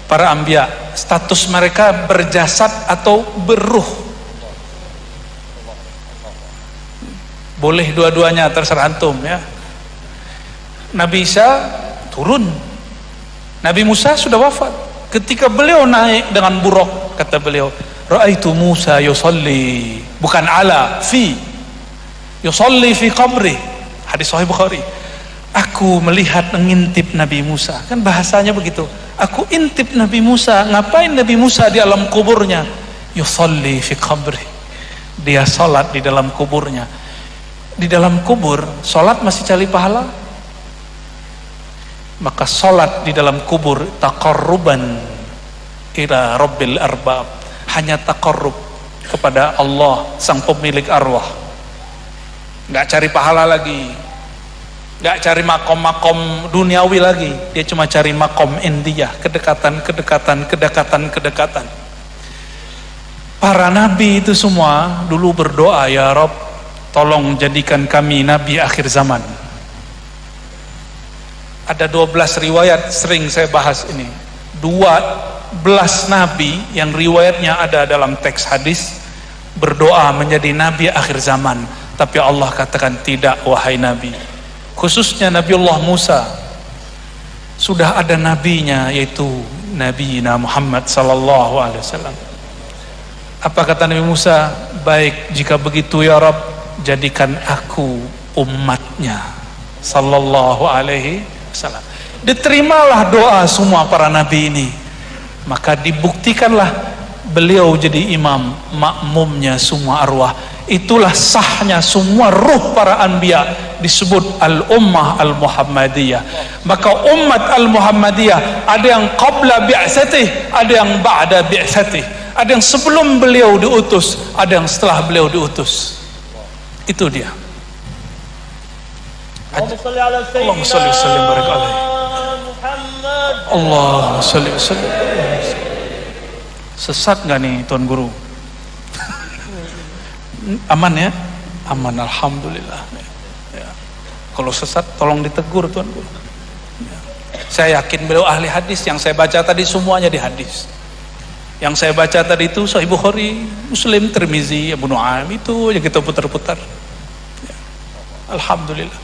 Para anbiya. Status mereka berjasad atau berruh? Boleh dua-duanya, terserah antum ya. Nabi Isa turun, Nabi Musa sudah wafat. Ketika beliau naik dengan buruk, kata beliau, ra'aitu Musa yusalli, bukan ala, fi, yusalli fi qabri. Hadis Sahih Bukhari. Aku melihat, mengintip Nabi Musa, kan bahasanya begitu. Aku intip Nabi Musa. Ngapain Nabi Musa di alam kuburnya? Yusalli fi qabri, dia salat di dalam kuburnya. Di dalam kubur, salat masih cari pahala. Maka salat di dalam kubur taqarruban ila rabbil arbab, hanya taqarrub kepada Allah sang pemilik arwah. Nggak cari pahala lagi, nggak cari makom-makom duniawi lagi, dia cuma cari makom indiyah, kedekatan. Para nabi itu semua dulu berdoa, ya Rabb, tolong jadikan kami nabi akhir zaman. Ada 12 riwayat, sering saya bahas ini. 12 nabi yang riwayatnya ada dalam teks hadis berdoa menjadi nabi akhir zaman, tapi Allah katakan tidak, wahai nabi. Khususnya Nabiullah Musa, sudah ada nabinya, yaitu Nabi Muhammad sallallahu alaihi wasallam. Apa kata Nabi Musa? Baik, jika begitu ya Rabb, jadikan aku umatnya sallallahu alaihi wasallam. Diterimalah doa semua para nabi ini, maka dibuktikanlah beliau jadi imam, makmumnya semua arwah. Itulah sahnya semua ruh para anbiya disebut al-ummah al-muhammadiyah. Maka umat al-muhammadiyah ada yang qabla bi'satih, ada yang ba'da bi'satih, ada yang sebelum beliau diutus, ada yang setelah beliau diutus. Itu dia. Allahumma shalli wa sallim barik alaihi. Allahumma shalli wa sallim. Sesat nggak nih Tuan Guru? Aman ya? Aman, alhamdulillah ya. Kalau sesat tolong ditegur Tuan Guru ya. Saya yakin beliau ahli hadis. Yang saya baca tadi semuanya di hadis. Yang saya baca tadi itu Sahih Bukhari, Muslim, Tirmizi, Abu Nu'aim, itu yang kita putar-putar ya. Alhamdulillah.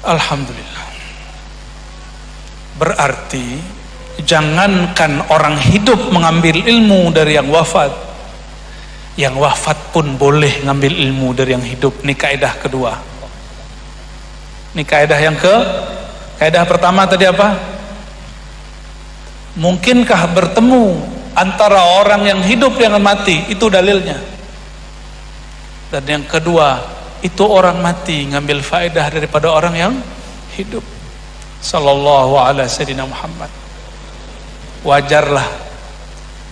Alhamdulillah. Berarti jangankan orang hidup mengambil ilmu dari yang wafat, yang wafat pun boleh ngambil ilmu dari yang hidup. Ini kaidah kedua. Ini kaidah yang kaidah pertama tadi apa? Mungkinkah bertemu antara orang yang hidup dengan mati? Itu dalilnya. Dan yang kedua, itu orang mati ngambil faedah daripada orang yang hidup. Sallallahu alaihi wasallam Muhammad. Wajarlah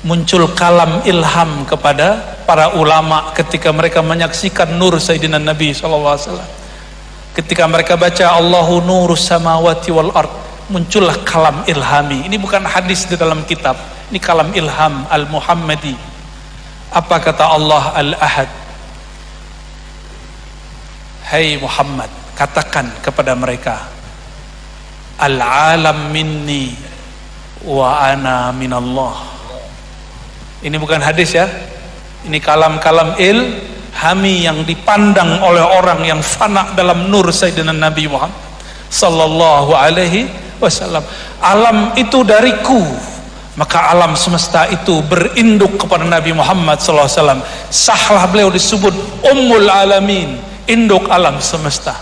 muncul kalam ilham kepada para ulama ketika mereka menyaksikan nur Sayyidina Nabi SAW. Ketika mereka baca Allahu nurus samawati wal ard, muncullah kalam ilhami. Ini bukan hadis di dalam kitab, ini kalam ilham al-Muhammadi. Apa kata Allah al-Ahad? Hai Muhammad, katakan kepada mereka, al-alam minni wa ana minallah. Ini bukan hadis ya, ini kalam-kalam ilhami yang dipandang oleh orang yang fana dalam nur Sayyidina Nabi Muhammad sallallahu alaihi wasallam. Alam itu dariku, maka alam semesta itu berinduk kepada Nabi Muhammad sallallahu alaihi wasallam. Sahlah beliau disebut Ummul Alamin, induk alam semesta.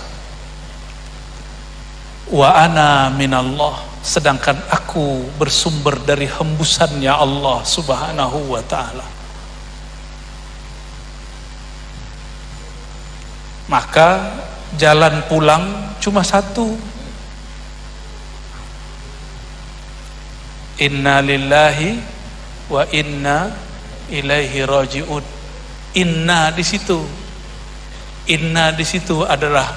Wa ana minallah, sedangkan aku bersumber dari hembusannya Allah subhanahu wa ta'ala. Maka jalan pulang cuma satu. Inna lillahi wa inna ilaihi raji'un. Inna di situ, inna di situ adalah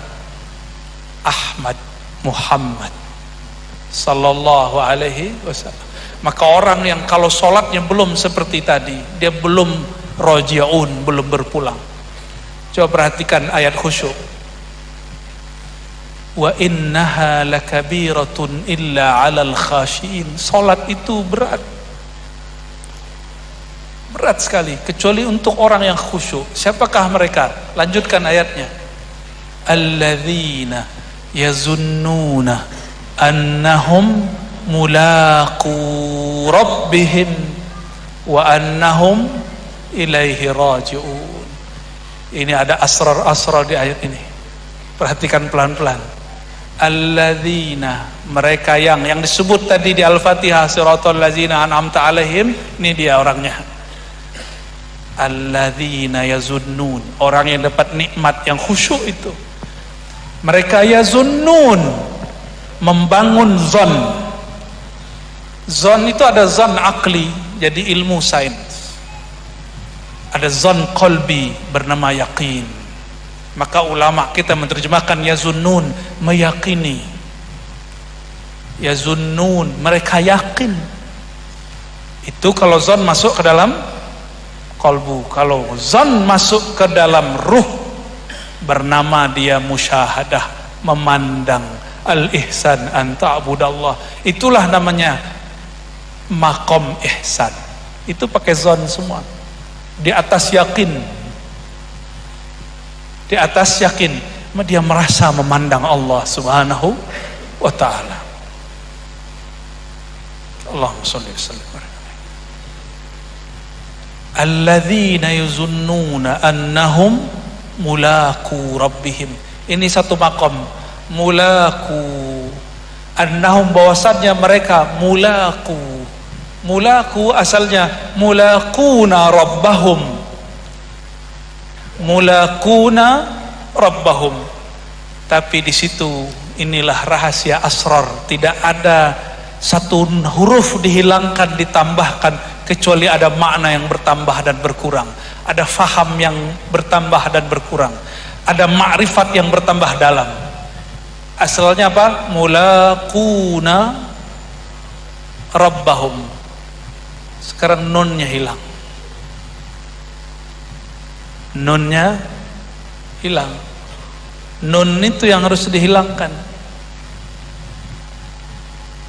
Ahmad Muhammad sallallahu alaihi wasallam. Maka orang yang kalau sholatnya belum seperti tadi, dia belum raji'un, belum berpulang. Coba perhatikan ayat khusyuk. Wa innaha lakabiratun illa 'alal khashiin. Salat itu berat. Berat sekali, kecuali untuk orang yang khusyuk. Siapakah mereka? Lanjutkan ayatnya. Alladzina yazunnuna annahum mulaqu rabbihim wa annahum ilaihi raji'un. Ini ada asrar-asrar di ayat ini. Perhatikan pelan-pelan. Alladzina, mereka yang disebut tadi di Al-Fatihah, siratal ladzina an'amta alaihim, ini dia orangnya. Alladzina yazunnun, orang yang dapat nikmat yang khusyuk itu. Mereka yazunnun, membangun zon. Zon itu ada zon akli, jadi ilmu sains. Ada zon qalbi bernama yakin. Maka ulama kita menerjemahkan yazunnun, meyakini. Yazunnun, mereka yakin. Itu kalau zon masuk ke dalam qalbu. Kalau zon masuk ke dalam ruh, bernama dia musyahadah, memandang. Al-ihsan an ta'budallah, itulah namanya maqam ihsan. Itu pakai zon semua, di atas yakin. Di atas yakin dia merasa memandang Allah subhanahu wa ta'ala. Allahumma sholli wa sallim. Alladzina yuzunnuna annahum mulaku rabbihim. Ini satu maqam, mulaku, annahum, bahwasannya mereka mulaku asalnya mulakuna rabbahum, tapi di situ inilah rahasia asrar, tidak ada satu huruf dihilangkan ditambahkan kecuali ada makna yang bertambah dan berkurang, ada faham yang bertambah dan berkurang, ada ma'rifat yang bertambah dalam. Asalnya apa? Mulakuna rabbahum. Sekarang nunnya hilang. Nunnya hilang. Nun itu yang harus dihilangkan.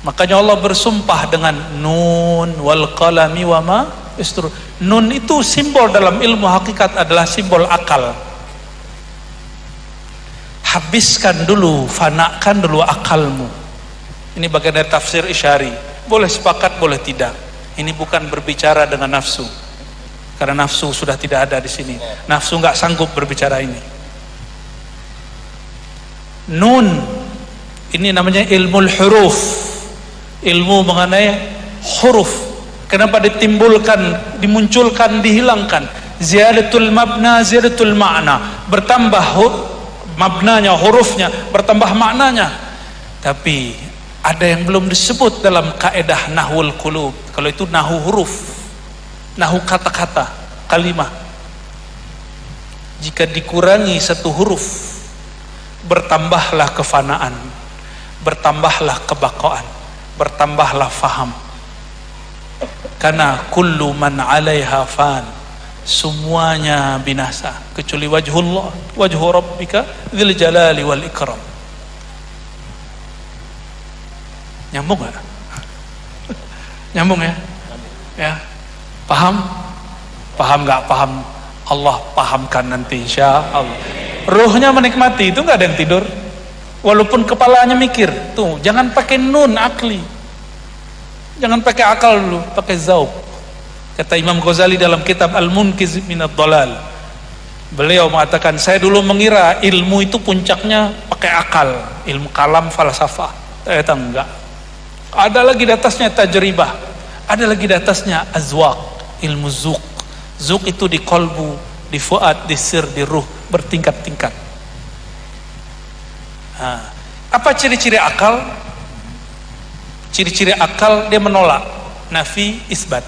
Makanya Allah bersumpah dengan nun wal qalami wa ma yasturun. Nun itu simbol dalam ilmu hakikat, adalah simbol akal. Habiskan dulu, fanakan dulu akalmu. Ini bagian dari tafsir Isyari. Boleh sepakat, boleh tidak. Ini bukan berbicara dengan nafsu, karena nafsu sudah tidak ada di sini. Nafsu nggak sanggup berbicara ini. Nun ini namanya ilmu huruf, ilmu mengenai huruf. Kenapa ditimbulkan, dimunculkan, dihilangkan? Ziyadatul mabna, ziyadatul ma'na. Bertambah mabnanya, hurufnya, bertambah maknanya. Tapi ada yang belum disebut dalam kaedah nahwul qulub. Kalau itu nahu huruf, nahu kata-kata, kalimah. Jika dikurangi satu huruf, bertambahlah kefanaan, bertambahlah kebaqaan, bertambahlah faham. Karena kullu man 'alaiha fan, semuanya binasa kecuali wajhullah, wajhu rabbika dzil jalali wal ikram. Nyambung gak? Nyambung ya? Ya. Paham? Paham gak? Paham? Allah pahamkan nanti insya Allah. Ruhnya menikmati, itu gak ada yang tidur. Walaupun kepalanya mikir. Tuh, jangan pakai nun akli. Jangan pakai akal dulu, pakai zauq. Kata Imam Ghazali dalam kitab Al-Munqiz minad Dhalal, beliau mengatakan, saya dulu mengira ilmu itu puncaknya pakai akal, ilmu kalam, falsafah. Ternyata enggak. Ada lagi di atasnya tajribah, ada lagi di atasnya azwaq, ilmu zuq. Zuq itu di kolbu, di fuad, di sir, di ruh, bertingkat-tingkat. Nah, apa ciri-ciri akal? Ciri-ciri akal, dia menolak nafi isbat.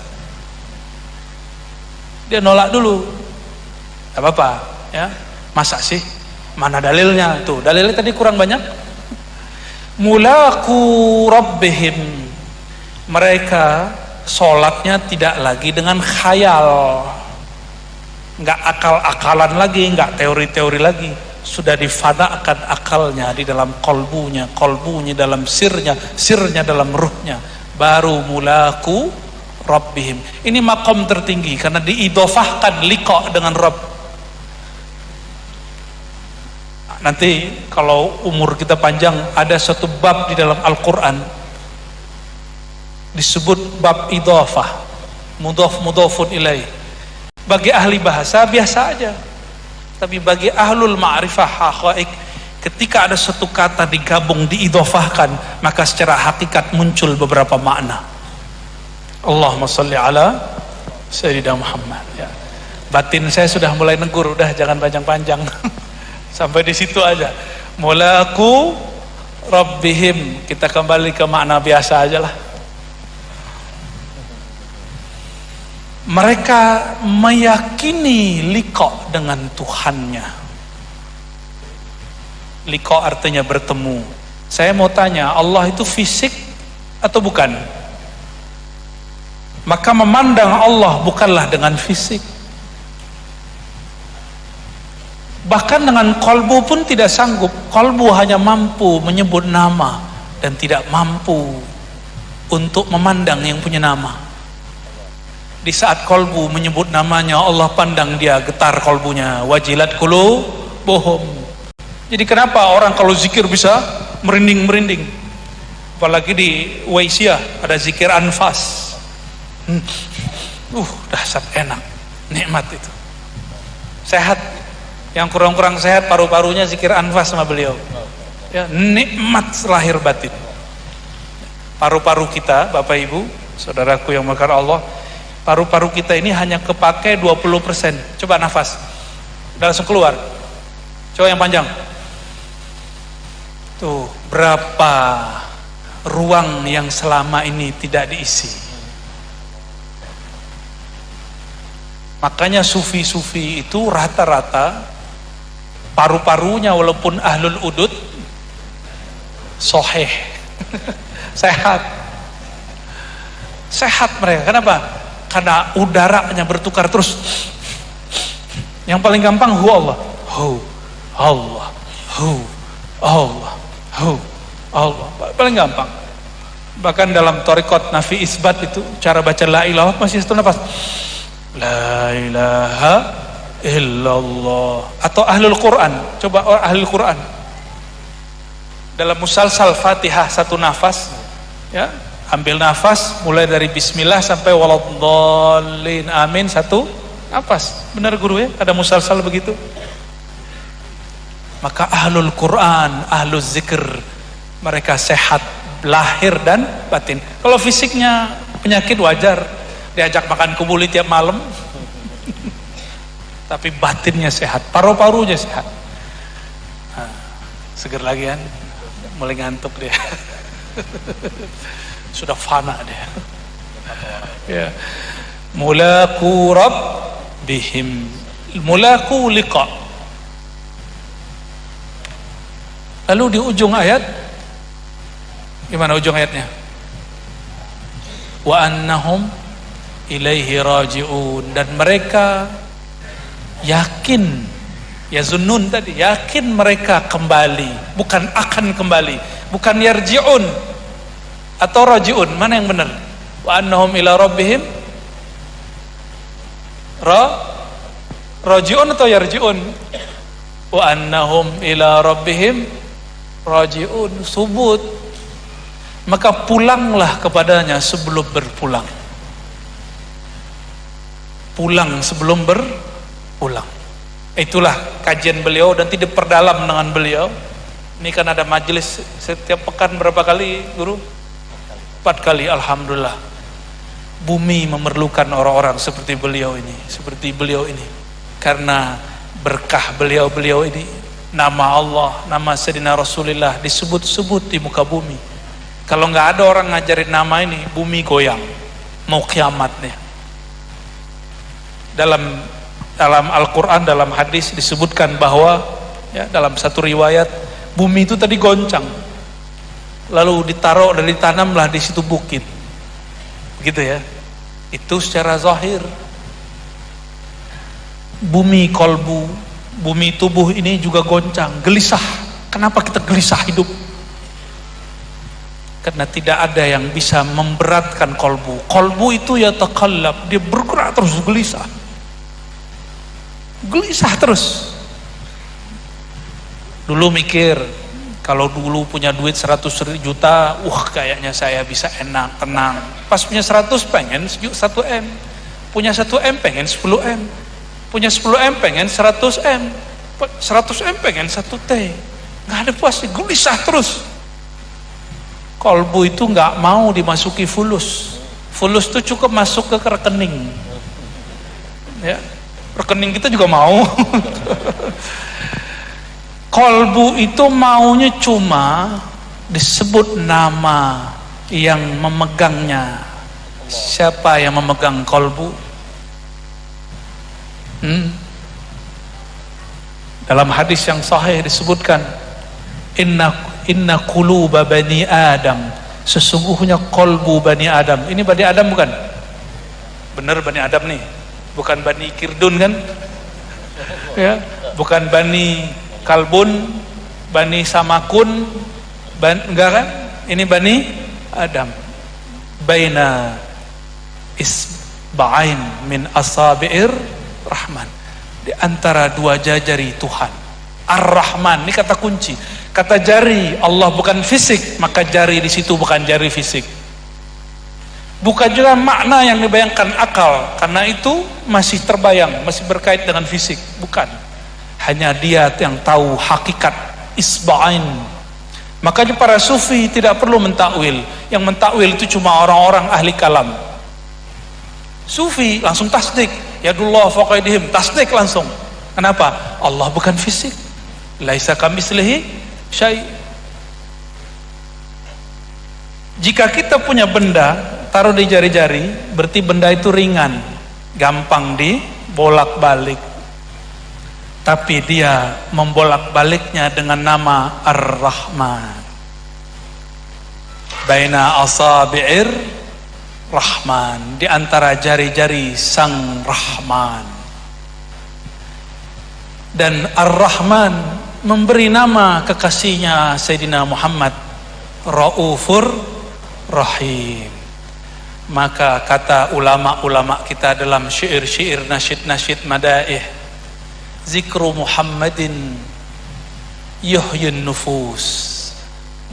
Dia nolak dulu. Gak apa-apa ya. Masa sih? Mana dalilnya? Tuh, dalilnya tadi kurang banyak. Mulaku rabbihim, mereka sholatnya tidak lagi dengan khayal, nggak akal-akalan lagi, nggak teori-teori lagi. Sudah difanakan akalnya di dalam kolbunya, kolbunya dalam sirnya, sirnya dalam ruhnya. Baru mulaku rabbihim. Ini makom tertinggi karena diidofahkan liqa dengan Rabb. Nanti kalau umur kita panjang, ada satu bab di dalam Al-Quran disebut bab idofah, mudhafun ilaih. Bagi ahli bahasa biasa aja, tapi bagi ahlul ma'rifah haqaiq, ketika ada satu kata digabung, diidofahkan, maka secara hakikat muncul beberapa makna. Allahumma sholli ala Sayyidina Muhammad ya. Batin saya sudah mulai negur, udah jangan panjang-panjang. Sampai di situ aja. Mulaku rabbihim, kita kembali ke makna biasa aja lah. Mereka meyakini liqa dengan Tuhannya. Liqa artinya bertemu. Saya mau tanya, Allah itu fisik atau bukan? Maka memandang Allah bukanlah dengan fisik. Bahkan dengan kolbu pun tidak sanggup. Kolbu hanya mampu menyebut nama dan tidak mampu untuk memandang yang punya nama. Di saat kolbu menyebut namanya, Allah pandang dia, getar kolbunya. Wajilat qulubuhum. Jadi kenapa orang kalau zikir bisa merinding-merinding? Apalagi di Waisiyah ada zikir anfas. Dahsyat, enak, nikmat itu. Sehat. Yang kurang-kurang sehat paru-parunya zikir anfas sama beliau. Ya, nikmat lahir batin. Paru-paru kita, Bapak Ibu, saudaraku yang mekar Allah, paru-paru kita ini hanya kepake 20%. Coba nafas, udah langsung keluar. Coba yang panjang. Tuh, berapa ruang yang selama ini tidak diisi. Makanya sufi-sufi itu rata-rata paru-parunya walaupun ahlul udud soheh. Sehat. Sehat mereka. Kenapa? Karena udaranya bertukar terus. Yang paling gampang hu Allah, hu Allah, hu Allah, hu Allah. Paling gampang. Bahkan dalam thariqat nafi isbat itu cara baca la ilaha masih satu nafas. La ilaha illallah. Atau ahlul Quran. Coba ahlul Quran. Dalam musalsal Fatihah satu nafas, ya. Ambil nafas mulai dari bismillah sampai waladhdallin amin satu nafas. Benar guru ya? Ada musalsal begitu. Maka ahlul Quran, ahlul zikr, mereka sehat lahir dan batin. Kalau fisiknya penyakit wajar, diajak makan kubuli tiap malam. Tapi batinnya sehat, paru-parunya sehat. Seger lagi kan? Mulai ngantuk dia. Sudah fana dia. Ya. Mulaku rabbihim, mulaku liqa. Lalu di ujung ayat, gimana ujung ayatnya? Wa annahum ilaihi raji'un, dan mereka yakin, ya zunnun tadi, yakin mereka kembali, bukan akan kembali, bukan yarji'un atau raji'un. Mana yang benar? Wa annahum ila rabbihim raji'un atau yarji'un? Wa annahum ila rabbihim raji'un. Subut. Maka pulanglah kepadanya sebelum berpulang. Pulang sebelum berpulang. Itulah kajian beliau, dan tidak perdalam dengan beliau. Ini kan ada majelis setiap pekan berapa kali guru? 4 kali. Alhamdulillah. Bumi memerlukan orang-orang seperti beliau ini, seperti beliau ini. Karena berkah beliau-beliau ini, nama Allah, nama Sayyidina Rasulullah disebut-sebut di muka bumi. Kalau nggak ada orang ngajarin nama ini, bumi goyang, mau kiamat nih. Dalam Al-Quran, dalam hadis disebutkan bahwa, ya, dalam satu riwayat, bumi itu tadi goncang, lalu ditaruh dan ditanamlah di situ bukit, begitu ya. Itu secara zahir. Bumi kolbu, bumi tubuh ini juga goncang, gelisah. Kenapa kita gelisah hidup? Karena tidak ada yang bisa memberatkan kolbu. Kolbu itu ya takallab, dia bergerak terus, gelisah. Gelisah terus. Dulu mikir, kalau dulu punya duit 100 juta, kayaknya saya bisa enak, tenang. Pas punya 100 pengen 1 M. Punya 1 M pengen 10 M. Punya 10 M pengen 100 M. 100 M pengen 1 T. Nggak ada puas, gelisah terus. Kolbu itu nggak mau dimasuki fulus. Fulus itu cukup masuk ke rekening. Ya. Rekening kita juga mau. Kolbu itu maunya cuma disebut nama yang memegangnya. Siapa yang memegang kolbu? Dalam hadis yang sahih disebutkan, inna quluba bani Adam, sesungguhnya kolbu bani Adam. Ini bani Adam bukan? Benar bani Adam nih, bukan bani Kirdun kan? Ya, bukan bani Kalbun, bani Samakun, enggak kan? Ini bani Adam. Baina isba'ain min asabi'ir rahman, di antara dua jari Tuhan. Ar-Rahman, ini kata kunci. Kata jari Allah bukan fisik, maka jari di situ bukan jari fisik. Bukan juga makna yang dibayangkan akal, karena itu masih terbayang, masih berkait dengan fisik. Bukan. Hanya dia yang tahu hakikat isba'ain. Makanya para sufi tidak perlu mentakwil. Yang mentakwil itu cuma orang-orang ahli kalam. Sufi langsung tasdik, yadullah fawqa aydihim, tasdik langsung. Kenapa? Allah bukan fisik. Laisa kamitslihi syai'. Jika kita punya benda taruh di jari-jari, berarti benda itu ringan, gampang dibolak-balik. Tapi dia membolak-baliknya dengan nama Ar-Rahman. Baina asabi'ir Rahman, di antara jari-jari Sang Rahman. Dan Ar-Rahman memberi nama kekasihnya Sayyidina Muhammad Raufur Rahim. Maka kata ulama-ulama kita dalam syair-syair, nasyid-nasyid madaih, zikru Muhammadin yuhyun nufus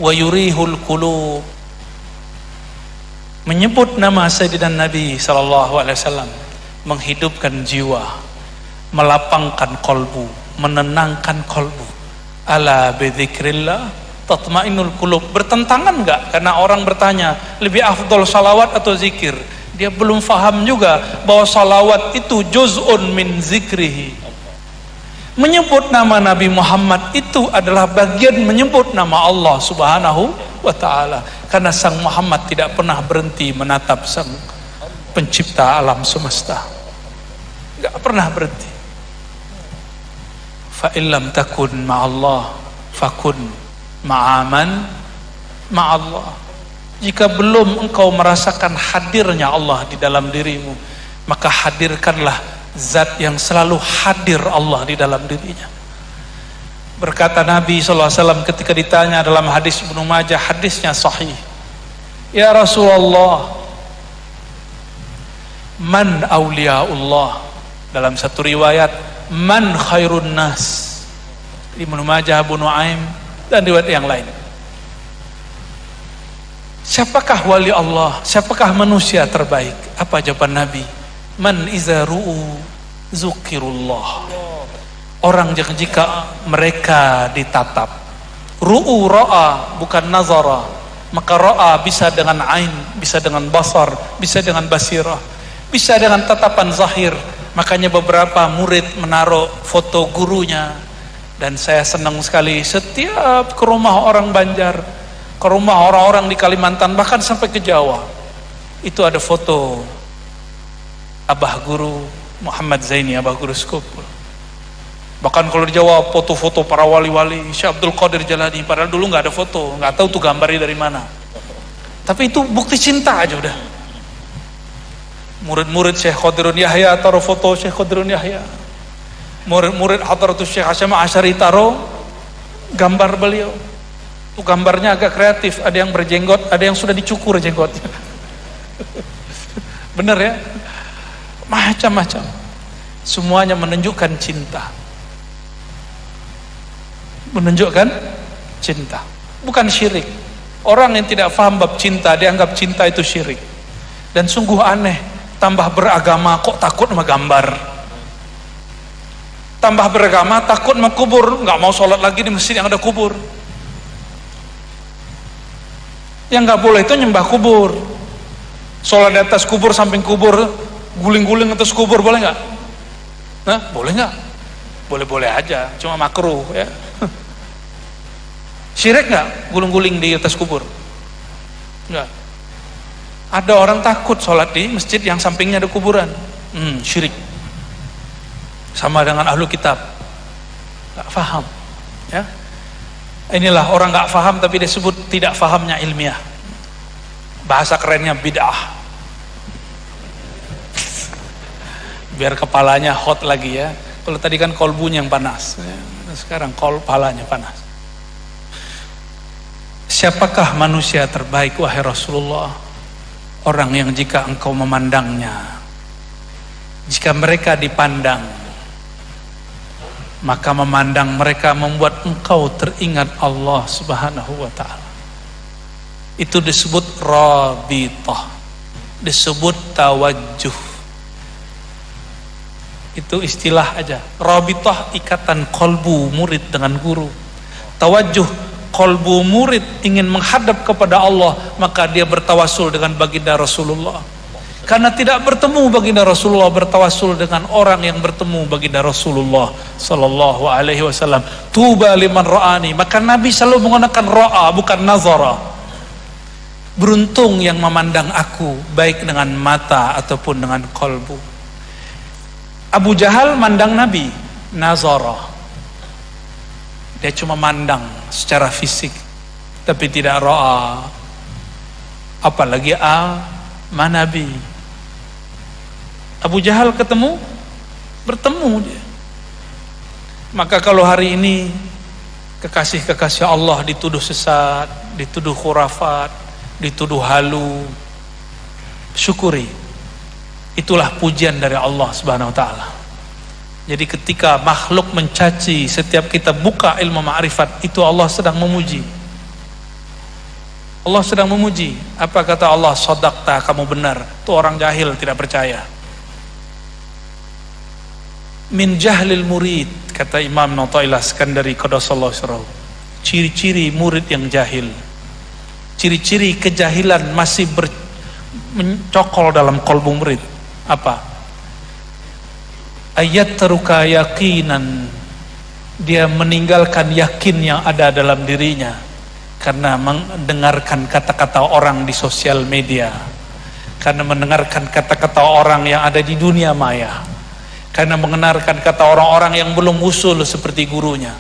wa yurihul qulub. Menyebut nama Sayyidina Nabi SAW menghidupkan jiwa, melapangkan kolbu, menenangkan kolbu. Ala bidzikrillah tatmainnul qulub. Bertentangan enggak? Karena orang bertanya, lebih afdol salawat atau zikir? Dia belum faham juga bahwa salawat itu juz'un min zikrihi. Menyebut nama Nabi Muhammad itu adalah bagian menyebut nama Allah Subhanahu wa ta'ala. Karena Sang Muhammad tidak pernah berhenti menatap Sang pencipta alam semesta, gak pernah berhenti. Fa illam takun ma'allah fakun ma'aman ma'allah. Jika belum engkau merasakan hadirnya Allah di dalam dirimu, maka hadirkanlah zat yang selalu hadir Allah di dalam dirinya. Berkata Nabi SAW ketika ditanya dalam hadis Ibnu Majah, hadisnya sahih, ya Rasulullah, man awliyaullah. Dalam satu riwayat, man khairun nas. Ibnu Majah, Abu Nuaim, dan riwayat yang lain. Siapakah wali Allah? Siapakah manusia terbaik? Apa jawaban Nabi? Man iza ru'u zukirullah. Orang yang jika mereka ditatap, ru'u ra'a bukan nazara, maka ra'a bisa dengan ain, bisa dengan basar, bisa dengan basirah, bisa dengan tatapan zahir. Makanya beberapa murid menaruh foto gurunya, dan saya senang sekali setiap ke rumah orang Banjar, ke rumah orang-orang di Kalimantan, bahkan sampai ke Jawa, itu ada foto Abah Guru Muhammad Zaini, Abah Guru Skopul. Bahkan kalau di Jawa foto-foto para wali-wali, Syekh Abdul Qadir Jalani, padahal dulu nggak ada foto, nggak tahu tuh gambarnya dari mana. Tapi itu bukti cinta aja udah. Murid-murid Syekh Qadirun Yahya taruh foto Syekh Qadirun Yahya. Murid-murid Hadratus Syekh Hasyim Asy'ari taruh gambar beliau. Itu gambarnya agak kreatif, ada yang berjenggot, ada yang sudah dicukur jenggotnya. Bener ya? Macam-macam. Semuanya menunjukkan cinta. Menunjukkan cinta, bukan syirik. Orang yang tidak paham bab cinta, dianggap cinta itu syirik. Dan sungguh aneh, tambah beragama kok takut sama gambar. Tambah beragama takut sama kubur, nggak mau sholat lagi di masjid yang ada kubur. Yang nggak boleh itu nyembah kubur. Sholat di atas kubur, samping kubur, guling-guling atas kubur, boleh nggak? Nah, boleh nggak? Boleh-boleh aja, cuma makruh ya. Syirik nggak guling-guling di atas kubur? Nggak. Ada orang takut sholat di masjid yang sampingnya ada kuburan. Syirik. Sama dengan ahlu kitab. Nggak faham. Ya. Inilah orang nggak faham tapi disebut tidak fahamnya ilmiah. Bahasa kerennya bid'ah. Biar kepalanya hot lagi ya. Kalau tadi kan kolbunya yang panas, sekarang kepalanya panas. Siapakah manusia terbaik wahai Rasulullah? Orang yang jika engkau memandangnya, jika mereka dipandang, maka memandang mereka membuat engkau teringat Allah Subhanahu wa ta'ala. Itu disebut rabithah, disebut tawajjuh. Itu istilah aja. Rabithah ikatan kolbu murid dengan guru. Tawajjuh, kolbu murid ingin menghadap kepada Allah, maka dia bertawasul dengan baginda Rasulullah. Karena tidak bertemu baginda Rasulullah, bertawasul dengan orang yang bertemu baginda Rasulullah sallallahu alaihi wasallam. Tuba liman ra'ani. Maka Nabi selalu menggunakan ra'a bukan nazara. Beruntung yang memandang aku, baik dengan mata ataupun dengan kolbu. Abu Jahal mandang Nabi, nazara. Dia cuma mandang secara fisik, tapi tidak ra'a. Apalagi Nabi. Abu Jahal bertemu dia. Maka kalau hari ini kekasih-kekasih Allah dituduh sesat, dituduh khurafat, dituduh halu, syukuri. Itulah pujian dari Allah Subhanahu wa ta'ala. Jadi ketika makhluk mencaci, setiap kita buka ilmu ma'rifat, itu Allah sedang memuji. Allah sedang memuji. Apa kata Allah? Shadaqta, kamu benar. Itu orang jahil tidak percaya. Min jahlil murid, kata Imam Natailah Skandari Qadasallahu sirrahu. Ciri-ciri murid yang jahil, ciri-ciri kejahilan masih mencokol dalam kolbu murid. Apa? Ayat teruka yakinan, dia meninggalkan yakin yang ada dalam dirinya karena mendengarkan kata-kata orang di sosial media, karena mendengarkan kata-kata orang yang ada di dunia maya, karena mendengarkan kata orang-orang yang belum usul seperti gurunya.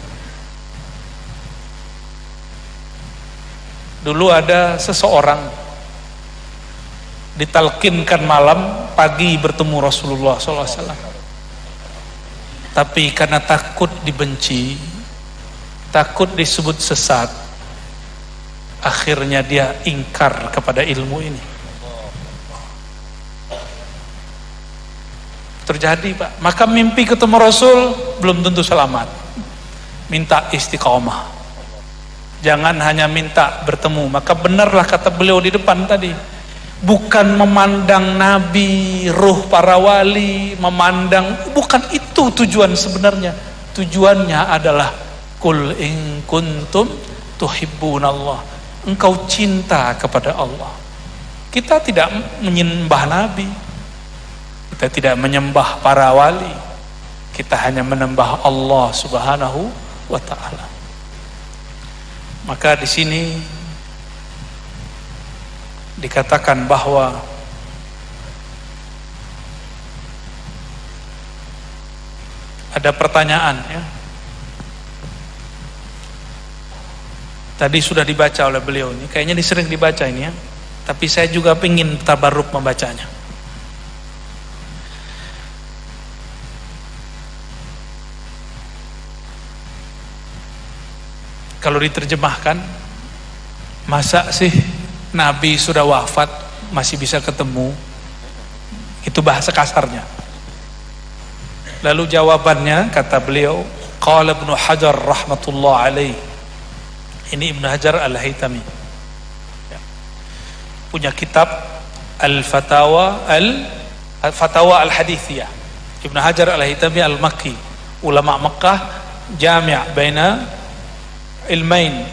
Dulu ada seseorang ditalkinkan malam, pagi bertemu Rasulullah SAW. Tapi karena takut dibenci, takut disebut sesat, akhirnya dia ingkar kepada ilmu ini. Terjadi, Pak. Maka mimpi ketemu Rasul belum tentu selamat. Minta istiqomah. Jangan hanya minta bertemu. Maka benarlah kata beliau di depan tadi. Bukan memandang Nabi, ruh para wali, bukan itu tujuan sebenarnya. Tujuannya adalah Qul in kuntum tuhibbunallah. Engkau cinta kepada Allah. Kita tidak menyembah Nabi, kita tidak menyembah para wali, kita hanya menyembah Allah Subhanahu wa ta'ala. Maka di sini dikatakan bahwa ada pertanyaan ya. Tadi sudah dibaca oleh beliau ini, kayaknya sering dibaca ini ya. Tapi saya juga ingin tabarruk membacanya. Kalau diterjemahkan, masa sih Nabi sudah wafat masih bisa ketemu? Itu bahasa kasarnya. Lalu jawabannya kata beliau, qala Ibnu Hajar rahmatullah alaih. Ini Ibnu Hajar Al-Haytami. Ya. Punya kitab Al-Fatawa Al-Hadithiyah. Ibnu Hajar Al-Haytami Al-Makki, ulama Makkah, jami' baina ilmain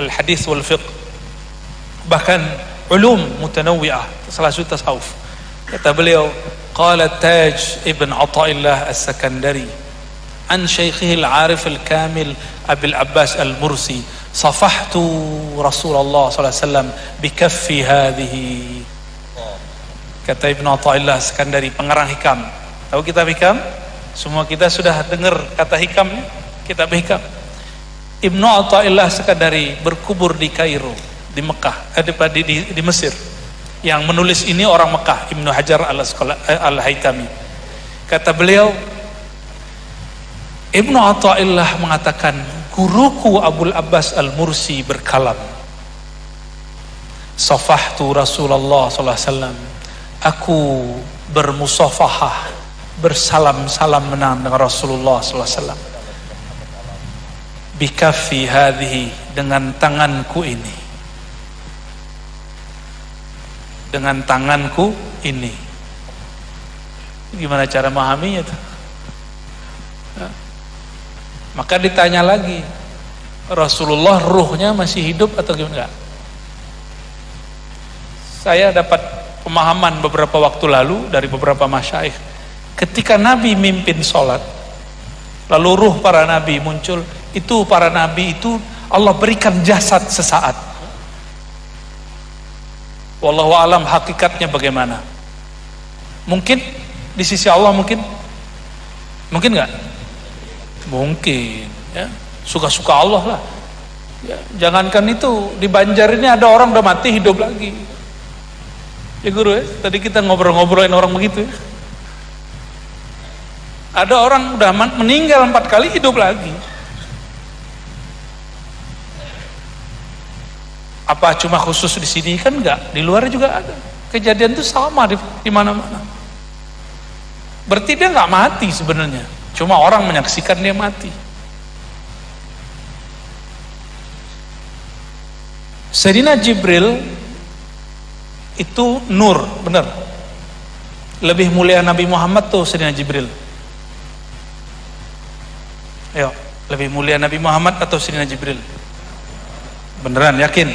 al-hadith wal fiqh. Bahkan ulum mutanawwi'ah, salah satu tasawuf. Kata beliau, qala Taj ibn Athaillah As-Sakandari an syaikhihi al-arif al-kamil Abil Abbas al-Mursi Safahtu Rasulullah sallallahu alaihi wasallam bikaffi hadhihi. Kata Ibnu Athaillah Sekandari, pengarang hikam. Tahu kitab hikam? Semua kita sudah dengar kata hikamnya, kitab hikam. Ibnu Athaillah Sekandari berkubur di Kairo, di Mekah, di Mesir. Yang menulis ini orang Mekah, Ibnu Hajar al-Haytami. Kata beliau, Ibnu Athaillah mengatakan, guruku Abul Abbas Al-Mursi berkalam, safahtu Rasulullah sallallahu alaihi wasallam, aku bermusafahah, bersalam-salam menang dengan Rasulullah sallallahu alaihi wasallam, bikaffi hadhihi, dengan tanganku ini, dengan tanganku ini. Gimana cara memahaminya tuh? Maka ditanya lagi, Rasulullah ruhnya masih hidup atau gimana? Saya dapat pemahaman beberapa waktu lalu dari beberapa masyaikh, ketika Nabi mimpin sholat, lalu ruh para nabi muncul, itu para nabi itu Allah berikan jasad sesaat. Wallahu alam hakikatnya bagaimana? Mungkin di sisi Allah, mungkin nggak? Mungkin, ya, suka-suka Allah lah. Ya, jangankan itu, di Banjar ini ada orang udah mati hidup lagi. Ya guru ya, tadi kita ngobrol-ngobrolin orang begitu ya. Ada orang udah meninggal 4 kali hidup lagi. Apa cuma khusus di sini? Kan enggak, di luar juga ada. Kejadian itu sama di mana-mana. Berarti dia nggak mati sebenarnya, cuma orang menyaksikan dia mati. Sayyidina Jibril itu nur, benar. Lebih mulia Nabi Muhammad tuh Sayyidina Jibril. Ayo, lebih mulia Nabi Muhammad atau Sayyidina Jibril? Beneran, yakin?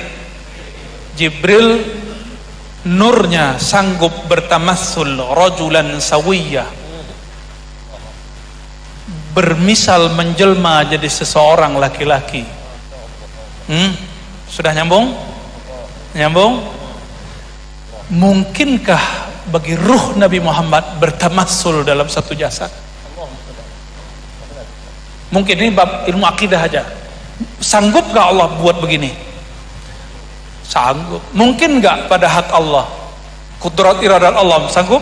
Jibril nurnya sanggup bertamassul rajulan sawiyah, bermisal menjelma jadi seseorang laki-laki. Sudah nyambung? Nyambung? Mungkinkah bagi ruh Nabi Muhammad bertamassul dalam satu jasad? Mungkin, ini bab ilmu akidah aja. Sanggup gak Allah buat begini? Sanggup. Mungkin gak pada hak Allah, kudrat iradat Allah, sanggup?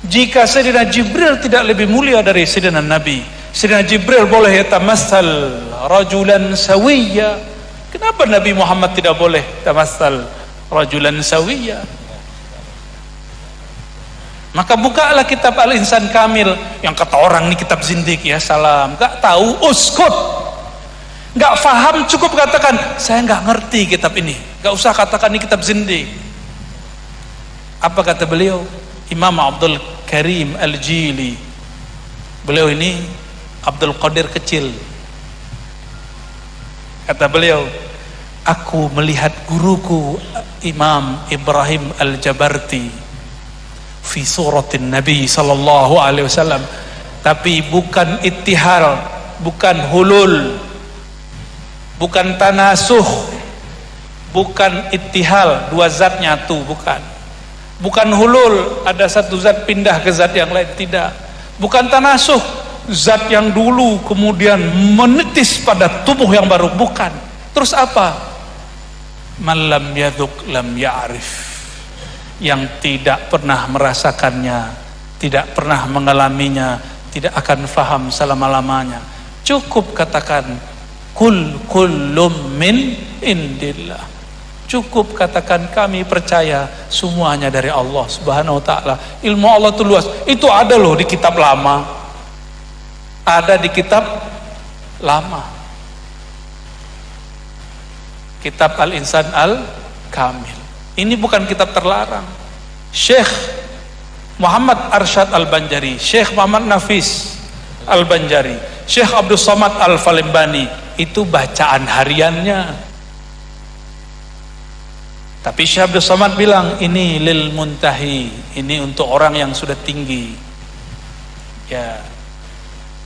Jika Sayyidina Jibril tidak lebih mulia dari Sayyidina Nabi, Sayyidina Jibril boleh yatamassal rajulan sawiyya, kenapa Nabi Muhammad tidak boleh tamassal rajulan sawiyya? Maka bukalah kitab Al-Insan Kamil, yang kata orang ini kitab zindik, ya salam, gak tahu, uskut, gak faham, cukup katakan saya gak ngerti kitab ini, gak usah katakan ini kitab zindik. Apa kata beliau? Imam Abdul Karim Al-Jili, beliau ini Abdul Qadir kecil, kata beliau, aku melihat guruku Imam Ibrahim Al-Jabarti fi suratin Nabi sallallahu alaihi wasallam, tapi bukan ittihal, bukan hulul, bukan tanasuh, bukan ittihal, dua zat nyatu, bukan hulul, ada satu zat pindah ke zat yang lain, tidak. Bukan tanasuh, zat yang dulu kemudian menitis pada tubuh yang baru, bukan. Terus apa? Man lam yaduk lam ya'rif, yang tidak pernah merasakannya, tidak pernah mengalaminya, tidak akan faham selama-lamanya. Cukup katakan kullum min indillah. Cukup katakan kami percaya semuanya dari Allah Subhanahu wa taala. Ilmu Allah itu luas. Itu ada loh di kitab lama. Ada di kitab lama. Kitab Al-Insan Al-Kamil. Ini bukan kitab terlarang. Syekh Muhammad Arsyad Al-Banjari, Syekh Muhammad Nafis Al-Banjari, Syekh Abdul Somad Al-Falimbani, itu bacaan hariannya. Tapi Syekh Abdul Somad bilang ini lil muntahi, ini untuk orang yang sudah tinggi. Ya.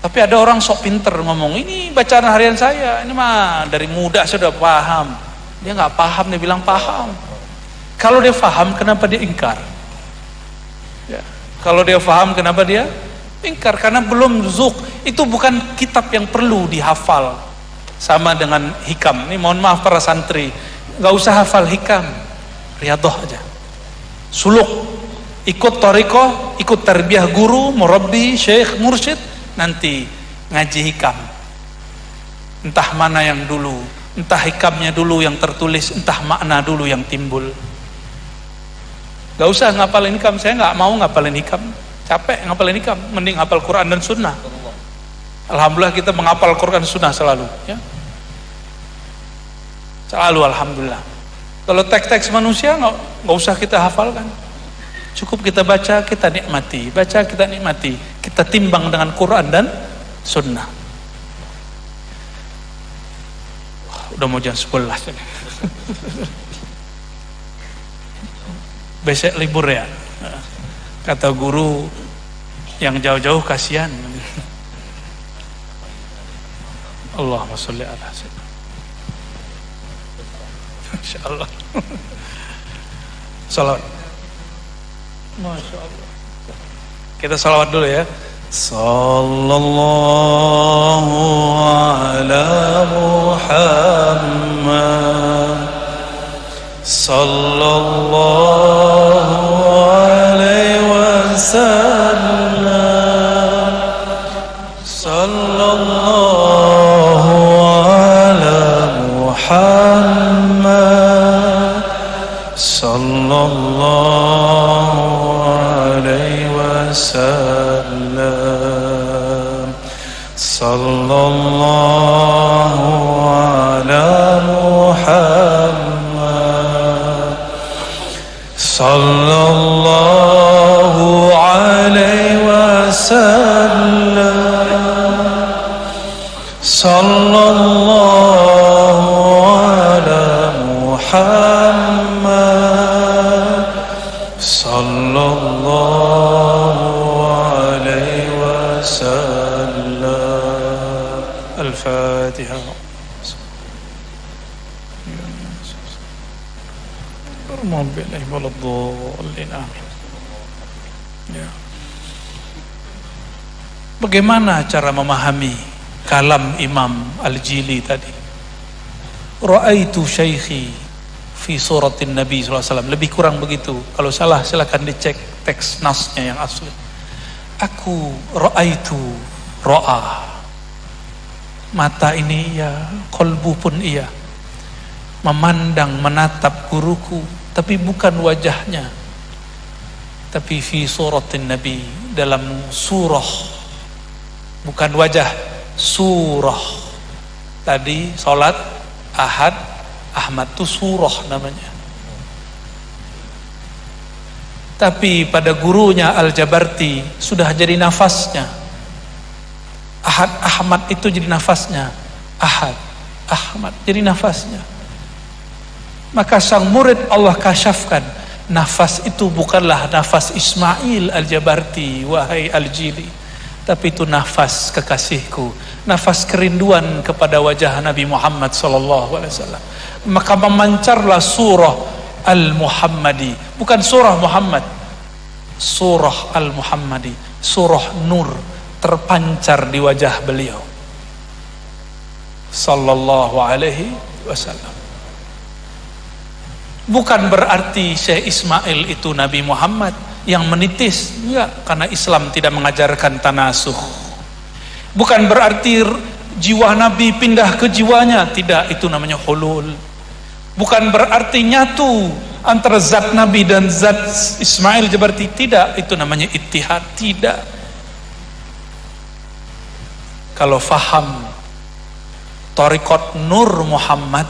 Tapi ada orang sok pinter ngomong, ini bacaan harian saya, ini mah dari muda sudah paham. Dia nggak paham, dia bilang paham. Kalau dia paham, kenapa dia ingkar? Ya. Kalau dia paham, kenapa dia ingkar? Karena belum zuk. Itu bukan kitab yang perlu dihafal. Sama dengan hikam. Ini mohon maaf para santri, nggak usah hafal hikam, riyadhah aja. Suluk, ikut thariqah, ikut tarbiyah guru, murabbi, syekh, mursyid, nanti ngaji hikam. Entah mana yang dulu, entah hikamnya dulu yang tertulis, entah makna dulu yang timbul. Gak usah ngapalin hikam, saya nggak mau ngapalin hikam, capek ngapalin hikam, mending hafal Quran dan Sunnah. Alhamdulillah kita menghafal Quran dan Sunnah selalu, ya. Selalu alhamdulillah. Kalau teks-teks manusia nggak usah kita hafalkan. Cukup kita baca, kita nikmati, baca, kita nikmati, kita timbang dengan Quran dan Sunnah. Udah mau jam 11 ini. Besok libur ya. Kata guru yang jauh-jauh kasihan. Allahumma sholli ala sayyidina. Insyaallah. Salawat. Masya Allah. Kita salawat dulu ya. Sallallahu ala Muhammad, sallallahu alaihi wasallam, sallallahu ala Muhammad, sallallahu alaihi wasallam, sallallahu ala Muhammad, sallallahu alaihi wasallam, sallallahu ala Muhammad, sallallahu alaihi wasallam. Al-Fatihah. Bismillahirrahmanirrahim. Waladhdallin. Amin. Ya. Bagaimana cara memahami kalam Imam Al-Jili tadi? Ra'aitu syaikhi fi suratin Nabi SAW. Lebih kurang begitu. Kalau salah silakan dicek teks nasnya yang asli. Aku ra'aitu, ro'a. Mata ini ya, kolbu pun iya. Memandang, menatap guruku, tapi bukan wajahnya, tapi fi suratin Nabi, dalam surah, bukan wajah, surah. Tadi salat Ahad, Ahmad itu surah namanya. Tapi pada gurunya Al-Jabarti sudah jadi nafasnya. Ahad, Ahmad itu jadi nafasnya. Ahad, Ahmad jadi nafasnya. Maka sang murid Allah kasyafkan, nafas itu bukanlah nafas Ismail Al-Jabarti, wahai Al-Jili, tapi itu nafas kekasihku, nafas kerinduan kepada wajah Nabi Muhammad SAW. Maka memancarlah surah Al-Muhammadi, bukan surah Muhammad, surah Al-Muhammadi, surah nur terpancar di wajah beliau sallallahu alaihi wasallam. Bukan berarti Syekh Ismail itu Nabi Muhammad yang menitis, enggak, karena Islam tidak mengajarkan tanasuh. Bukan berarti jiwa Nabi pindah ke jiwanya, tidak, itu namanya hulul. Bukan berarti nyatu antara zat Nabi dan zat Ismail Jabarti, tidak, itu namanya ittihad, tidak. Kalau faham Thariqat Nur Muhammad,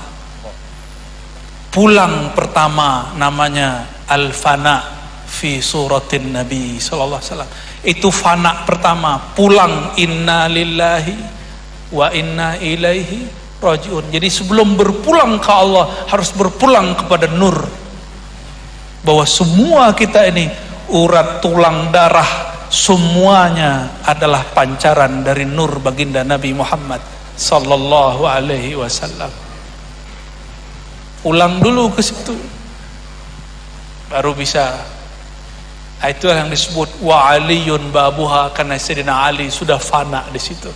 pulang pertama namanya al-fana fi suratin Nabi sallallahu alaihi wasallam. Itu fana pertama, pulang, inna lillahi wa inna ilaihi rajiun. Jadi sebelum berpulang ke Allah harus berpulang kepada nur, bahwa semua kita ini urat, tulang, darah, semuanya adalah pancaran dari nur baginda Nabi Muhammad sallallahu alaihi wasallam. Ulang dulu ke situ, baru bisa. Itu yang disebut wa aliyun babuha, karena Sayyidina Ali sudah fana di situ.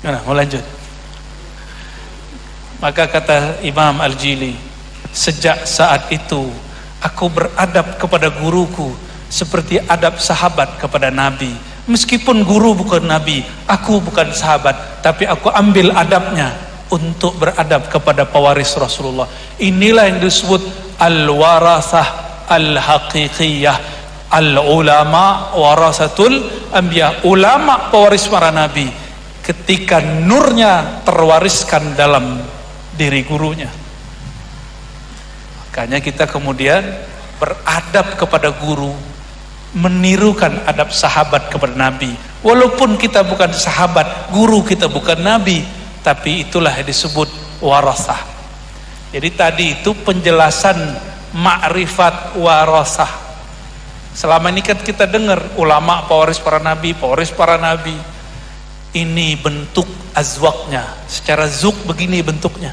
Nah, mau lanjut. Maka kata Imam Al-Jili, sejak saat itu aku beradab kepada guruku seperti adab sahabat kepada Nabi. Meskipun guru bukan Nabi, aku bukan sahabat, tapi aku ambil adabnya untuk beradab kepada pewaris Rasulullah. Inilah yang disebut al-warasah al-haqiqiyah. Al-ulama warasatul anbiya, ulama pewaris para nabi. Ketika nurnya terwariskan dalam diri gurunya, makanya kita kemudian beradab kepada guru, menirukan adab sahabat kepada Nabi. Walaupun kita bukan sahabat, guru kita bukan Nabi, tapi itulah yang disebut warasah. Jadi tadi itu penjelasan ma'rifat warasah. Selama ini kan kita dengar ulama pewaris para nabi, pewaris para nabi. Ini bentuk azwaknya, secara zuk begini bentuknya.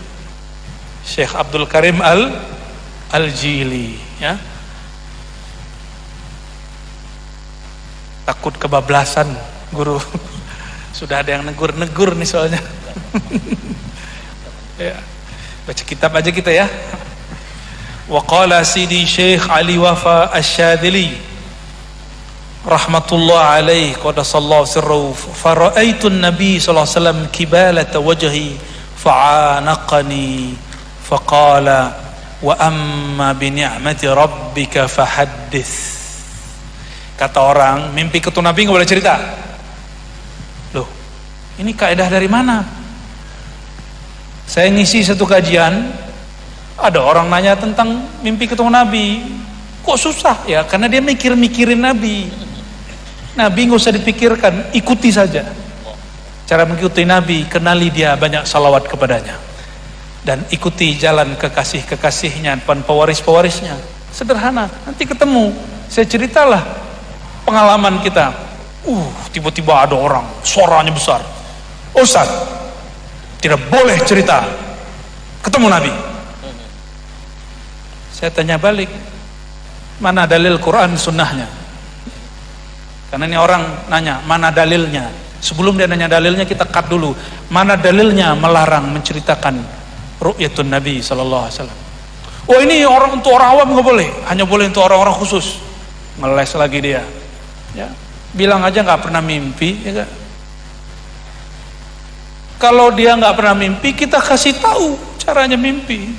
Syekh Abdul Karim Al-Jili, ya. Takut kebablasan guru. Sudah ada yang negur-negur nih soalnya. Ya. Baca kitab aja kita ya. Wa qala Sidi Syekh Ali Wafa Asy-Syadzili rahmatullah alaih qadasallahu sirruhu fara'aitu an-nabi sallallahu alaihi wasallam kibalata wajhi fa'anaqani faqala wa amma bi ni'mati rabbika fahaddits. Kata orang, mimpi ketemu Nabi nggak boleh cerita. Loh, ini kaidah dari mana? Saya ngisi satu kajian, ada orang nanya tentang mimpi ketemu Nabi. Kok susah? Ya, karena dia mikirin Nabi. Nabi nggak usah dipikirkan, ikuti saja. Cara mengikuti Nabi, kenali dia, banyak salawat kepadanya, dan ikuti jalan kekasih-kekasihnya, pewaris-pewarisnya. Sederhana, nanti ketemu. Saya ceritalah pengalaman kita. Tiba-tiba ada orang suaranya besar, Ustaz, tidak boleh cerita ketemu Nabi. Saya tanya balik, mana dalil Quran sunnahnya? Karena ini orang nanya mana dalilnya. Sebelum dia nanya dalilnya, kita cut dulu. Mana dalilnya melarang menceritakan ru'yatun Nabi sallallahu alaihi wasallam? Oh, ini orang untuk orang awam nggak boleh, hanya boleh untuk orang-orang khusus. Ngeles lagi dia. Ya, bilang aja nggak pernah mimpi, ya gak? Kalau dia nggak pernah mimpi, kita kasih tahu caranya mimpi.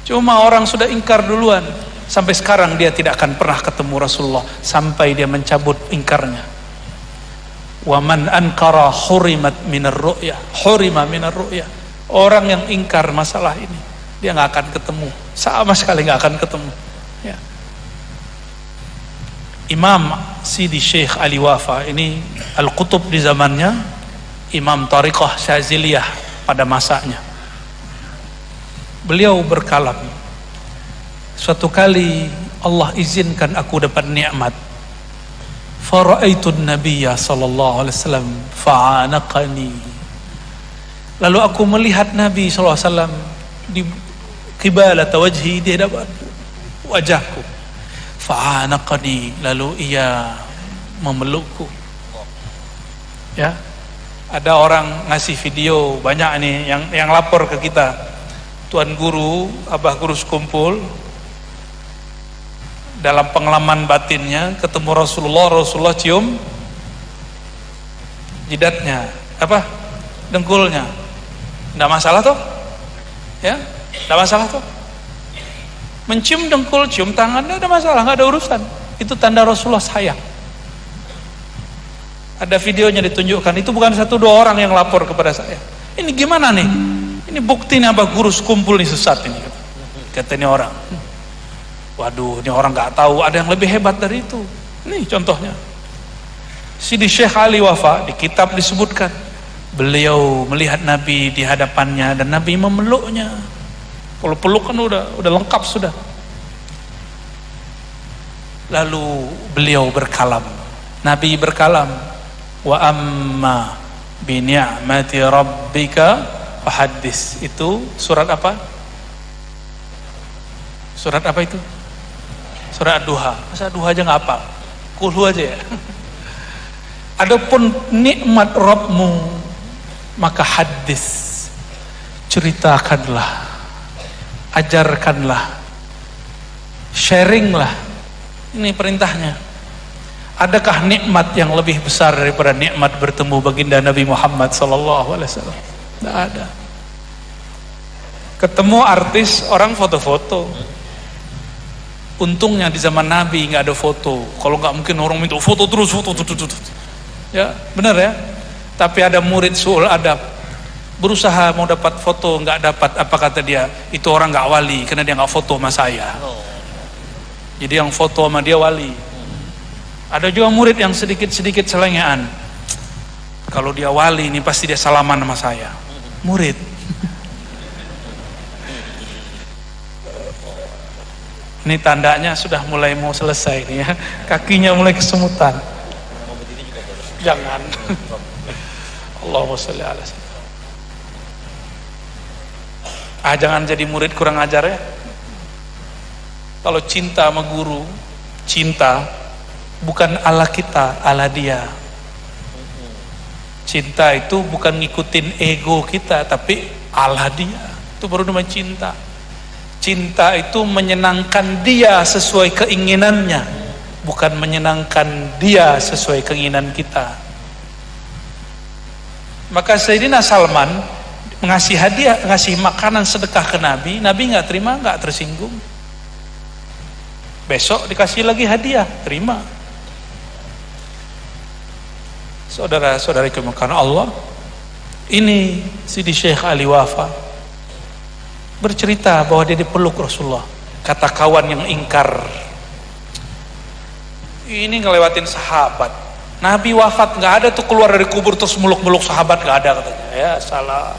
Cuma orang sudah ingkar duluan. Sampai sekarang dia tidak akan pernah ketemu Rasulullah sampai dia mencabut ingkarnya. Wa man ankara hurimat minar ru'ya, hurima minar ru'ya. Orang yang ingkar masalah ini, dia nggak akan ketemu, sama sekali nggak akan ketemu. Ya. Imam Sidi Syekh Ali Wafa ini Al-Qutub di zamannya, Imam Tariqah Syadziliyah pada masanya. Beliau berkalam, suatu kali Allah izinkan aku dapat nikmat. Fara'aitun Nabiyya sallallahu alaihi wasallam fa'anaqani. Lalu aku melihat Nabi sallallahu alaihi wasallam di qibalata wajhi, di hadapan wajahku. Fa'anaqani, lalu ia memelukku. Ya, ada orang ngasih video banyak nih yang lapor ke kita. Tuan guru, abah guru sekumpul, dalam pengalaman batinnya ketemu Rasulullah cium jidatnya, dengkulnya. Nggak masalah toh? Ya, nggak masalah toh? Mencium dengkul, cium tangan, nggak ada masalah, nggak ada urusan. Itu tanda Rasulullah sayang. Ada videonya ditunjukkan. Itu bukan satu dua orang yang lapor kepada saya. Ini gimana nih? Ini bukti nih abah guru sekumpul nih sesat ini. Kata ini orang. Waduh, ini orang nggak tahu ada yang lebih hebat dari itu. Nih contohnya. Sidi Syekh Ali Wafa di kitab disebutkan, beliau melihat Nabi di hadapannya dan Nabi memeluknya. Kalau peluk kan udah lengkap sudah. Lalu beliau berkalam. Nabi berkalam, wa amma bi ni'mati rabbika fahaddits. Itu surat apa? Surat apa itu? Surat Ad-Duha. Masa Ad-Duha aja nggak hafal? Kulhu aja ya. Adapun nikmat Rabbmu, maka hadis, ceritakanlah, ajarkanlah, sharinglah. Ini perintahnya. Adakah nikmat yang lebih besar daripada nikmat bertemu baginda Nabi Muhammad sallallahu alaihi wasallam? Tidak ada. Ketemu artis, orang foto-foto. Untungnya di zaman Nabi nggak ada foto. Kalau nggak mungkin orang minta foto terus, foto. Ya, benar ya. Tapi ada murid su'ul adab, berusaha mau dapat foto, nggak dapat. Apa kata dia? Itu orang nggak wali, karena dia nggak foto sama saya. Jadi yang foto sama dia wali. Ada juga murid yang sedikit-sedikit selengean. Kalau dia wali, ini pasti dia salaman sama saya. Murid. Ini tandanya sudah mulai mau selesai nih ya. Kakinya mulai kesemutan. Jangan. Allahumma sholli ala sayyidina. Jangan jadi murid kurang ajar ya. Kalau cinta sama guru, cinta bukan ala kita, ala dia. Cinta itu bukan ngikutin ego kita, tapi ala dia. Itu baru namanya cinta. Cinta itu menyenangkan dia sesuai keinginannya, bukan menyenangkan dia sesuai keinginan kita. Maka Sayyidina Salman ngasih hadiah, ngasih makanan sedekah ke Nabi, Nabi nggak terima, nggak tersinggung. Besok dikasih lagi hadiah, terima. Saudara-saudariku karena Allah, ini Sidi Syekh Ali Wafa bercerita bahwa dia dipeluk Rasulullah. Kata kawan yang ingkar, ini ngelewatin sahabat. Nabi wafat, nggak ada tuh keluar dari kubur terus meluk-meluk sahabat, nggak ada katanya. Ya salah.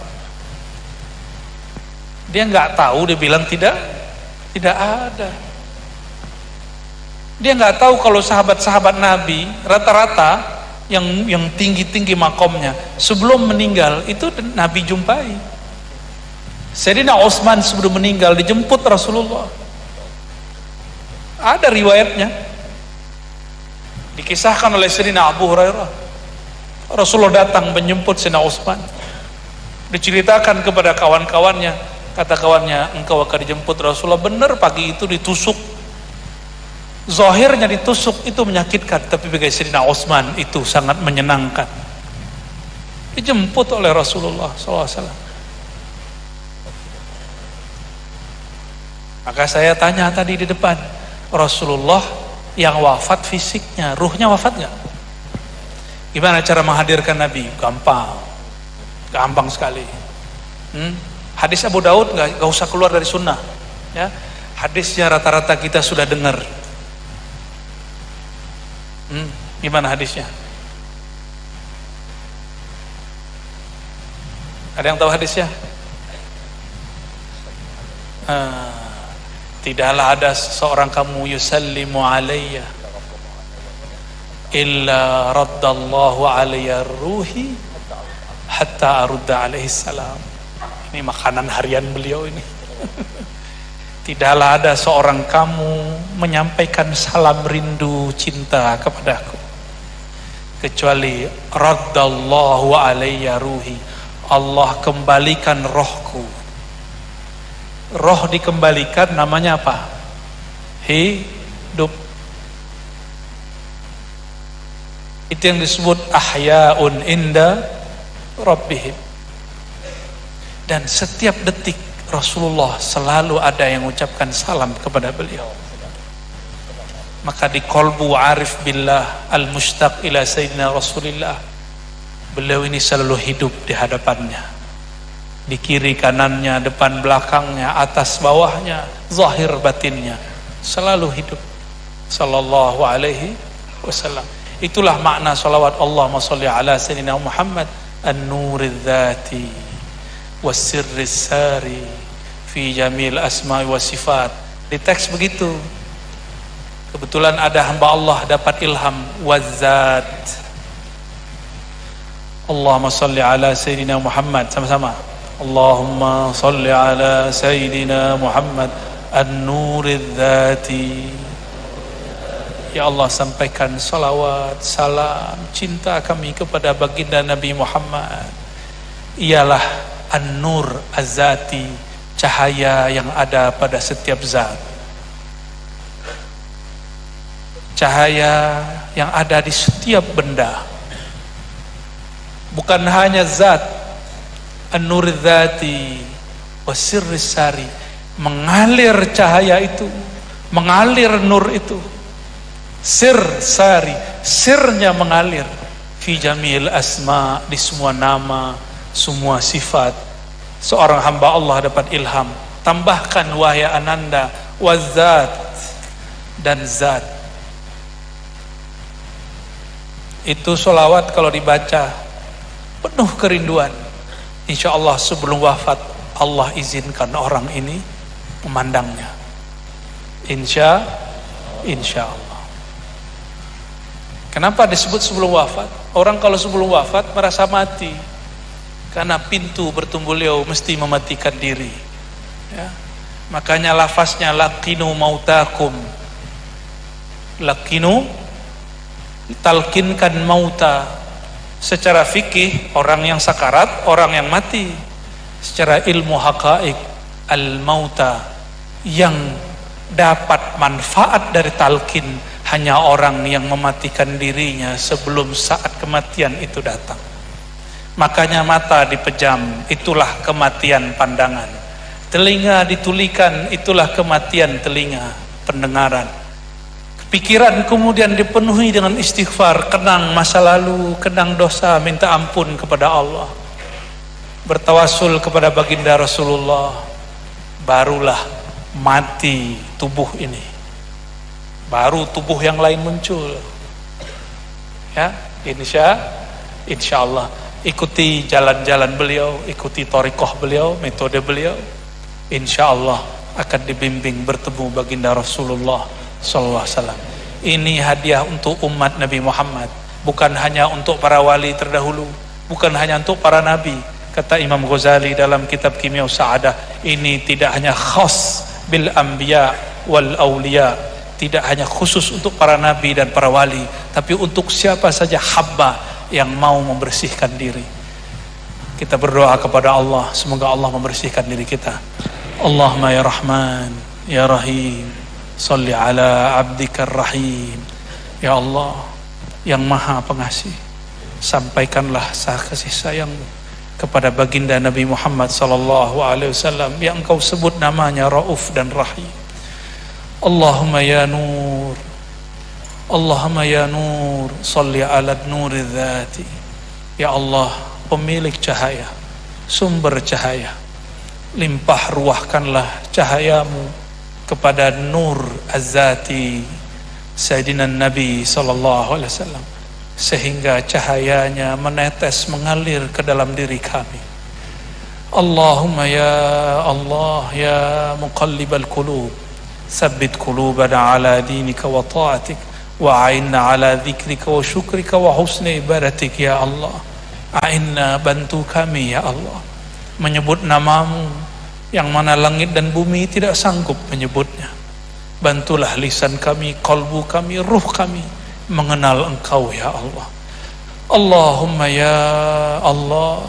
Dia nggak tahu, dia bilang tidak ada. Dia nggak tahu kalau sahabat-sahabat Nabi rata-rata yang tinggi-tinggi makomnya sebelum meninggal itu Nabi jumpai. Sayyidina Utsman sebelum meninggal dijemput Rasulullah. Ada riwayatnya. Dikisahkan oleh Sayyidina Abu Hurairah. Rasulullah datang menjemput Sayyidina Utsman. Diceritakan kepada kawan-kawannya, kata kawannya, engkau akan dijemput Rasulullah. Benar, pagi itu ditusuk. Zahirnya ditusuk itu menyakitkan, tapi bagi Sayyidina Utsman itu sangat menyenangkan. Dijemput oleh Rasulullah SAW. Maka saya tanya tadi di depan, Rasulullah yang wafat fisiknya, ruhnya wafat nggak? Gimana cara menghadirkan Nabi? Gampang sekali. Hadis Abu Daud nggak usah keluar dari sunnah. Ya, hadisnya rata-rata kita sudah dengar. Gimana hadisnya? Ada yang tahu hadisnya? Tidaklah ada seorang kamu yusallimu alayya illa raddallahu alayya ruhi hatta arudda alaihi salam. Ini makanan harian beliau ini. Tidaklah ada seorang kamu menyampaikan salam rindu cinta kepadaku kecuali raddallahu alayya ruhi, Allah kembalikan rohku. Roh dikembalikan namanya apa? Hidup. Itu yang disebut ahya'un inda rabbihim. Dan setiap detik Rasulullah selalu ada yang mengucapkan salam kepada beliau. Maka di qalbu arif billah al-mushtaq ila sayyidina Rasulillah, beliau ini selalu hidup di hadapannya. Di kiri kanannya, depan belakangnya, atas bawahnya, zahir batinnya, selalu hidup. Sallallahu alaihi wasallam. Itulah makna salawat Allahumma sholli ala sayyidina Muhammad an-nuridzati was-sirris sari fi jamil asma'i wa sifat. Di teks begitu. Kebetulan ada hamba Allah dapat ilham wazat. Allahumma salli ala Sayyidina Muhammad, sama-sama. Allahumma salli ala Sayyidina Muhammad an-nuriz zati. Ya Allah, sampaikan salawat, salam, cinta kami kepada baginda Nabi Muhammad. Ialah an-nur az-zati, cahaya yang ada pada setiap zat. Cahaya yang ada di setiap benda. Bukan hanya zat, an-nur az-zati wa sirris sari, mengalir cahaya itu, mengalir nur itu. Sir sari, sirnya mengalir fi jamil asma, di semua nama, semua sifat. Seorang hamba Allah dapat ilham, tambahkan wahai ananda wazat dan zat. Itu sholawat kalau dibaca penuh kerinduan. Insya Allah sebelum wafat Allah izinkan orang ini memandangnya. Insya Allah. Kenapa disebut sebelum wafat? Orang kalau sebelum wafat merasa mati, karena pintu bertemu beliau mesti mematikan diri. Ya. Makanya lafaznya laqinu mautakum. Laqinu, talkinkan mauta. Secara fikih orang yang sakarat, orang yang mati. Secara ilmu haqaik, al-mauta, yang dapat manfaat dari talkin hanya orang yang mematikan dirinya sebelum saat kematian itu datang. Makanya mata dipejam, itulah kematian pandangan. Telinga ditulikan, itulah kematian telinga, pendengaran. Pikiran kemudian dipenuhi dengan istighfar, kenang masa lalu, kenang dosa, minta ampun kepada Allah, bertawasul kepada baginda Rasulullah. Barulah mati tubuh ini, baru tubuh yang lain muncul. Ya, insya Allah ikuti jalan-jalan beliau, ikuti thariqah beliau, metode beliau, insya Allah akan dibimbing bertemu baginda Rasulullah sallallahu alaihi wasallam. Ini hadiah untuk umat Nabi Muhammad, bukan hanya untuk para wali terdahulu, bukan hanya untuk para nabi. Kata Imam Ghazali dalam kitab Kimia Sa'adah, ini tidak hanya khas bil anbiya wal awliya, tidak hanya khusus untuk para nabi dan para wali, tapi untuk siapa saja hamba yang mau membersihkan diri. Kita berdoa kepada Allah, semoga Allah membersihkan diri kita. Allahumma ya Rahman ya Rahim, salli ala abdikar rahim. Ya Allah yang maha pengasih, sampaikanlah kasih sayangmu kepada baginda Nabi Muhammad sallallahu alaihi wasallam yang engkau sebut namanya Rauf dan Rahim. Allahumma ya nur, Allahumma ya nur, salli ala nuri dzati. Ya Allah, pemilik cahaya, sumber cahaya, limpah ruahkanlah cahayamu kepada nur az-zati Sayyidina Nabi sallallahu alaihi wasallam, sehingga cahayanya menetes mengalir ke dalam diri kami. Allahumma ya Allah ya muqallibal qulub, tsabbit qulubana ala dinika wa ta'atik, wa a'inna ala dzikrika wa syukrika wa husni ibadatik. Ya Allah, a'inna, bantu kami ya Allah menyebut namamu yang mana langit dan bumi tidak sanggup menyebutnya. Bantulah lisan kami, kalbu kami, ruh kami mengenal engkau ya Allah. Allahumma ya Allah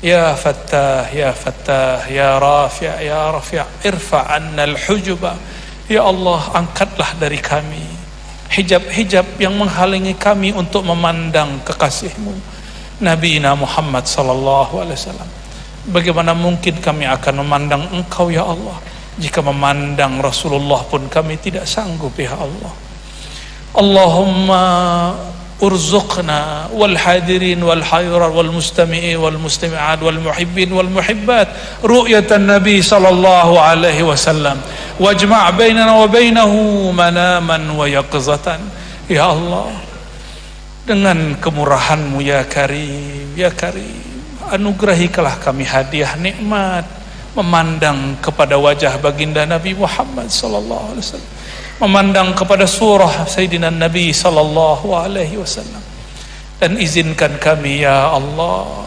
ya Fattah ya Fattah ya Rafi' ya Rafi', irfa' anna al-hujuba. Ya Allah, angkatlah dari kami hijab-hijab yang menghalangi kami untuk memandang kekasihmu Nabi Muhammad sallallahu alaihi wasallam. Bagaimana mungkin kami akan memandang engkau ya Allah jika memandang Rasulullah pun kami tidak sanggup ya Allah. Allahumma urzuqna wal hadirin wal hayran wal mustami'in wal mustami'at wal muhibbin wal muhibbat ru'yatan Nabi sallallahu alaihi wasallam, wajma' bainana wa bainahu manaman wa yaqzatan. Ya Allah, dengan kemurahan-Mu ya Karim ya Karim, anugerahikanlah kami hadiah nikmat memandang kepada wajah baginda Nabi Muhammad sallallahu alaihi wasallam, memandang kepada surah Sayyidina Nabi sallallahu alaihi wasallam. Dan izinkan kami ya Allah,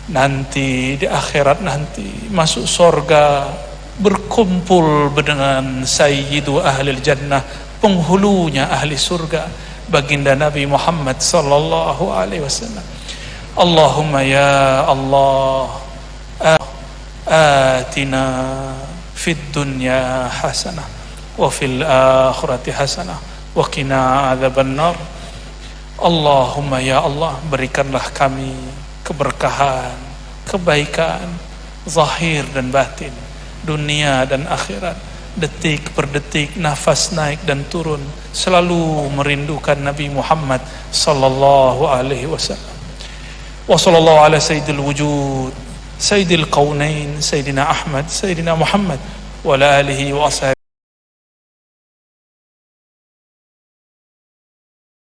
nanti di akhirat nanti masuk surga, berkumpul dengan sayyidu ahli jannah, penghulunya ahli surga, baginda Nabi Muhammad sallallahu alaihi wasallam. Allahumma ya Allah, atina fid dunya hasanah wa fil akhirati hasanah wa qina adzabannar. Allahumma ya Allah, berikanlah kami keberkahan, kebaikan zahir dan batin, dunia dan akhirat, detik per detik, nafas naik dan turun, selalu merindukan Nabi Muhammad sallallahu alaihi wasallam. Wa sallallahu ala sayyidil wujud, sayyidil qaunain, sayyidina Ahmad, sayyidina Muhammad wa ala alihi wa ashabihi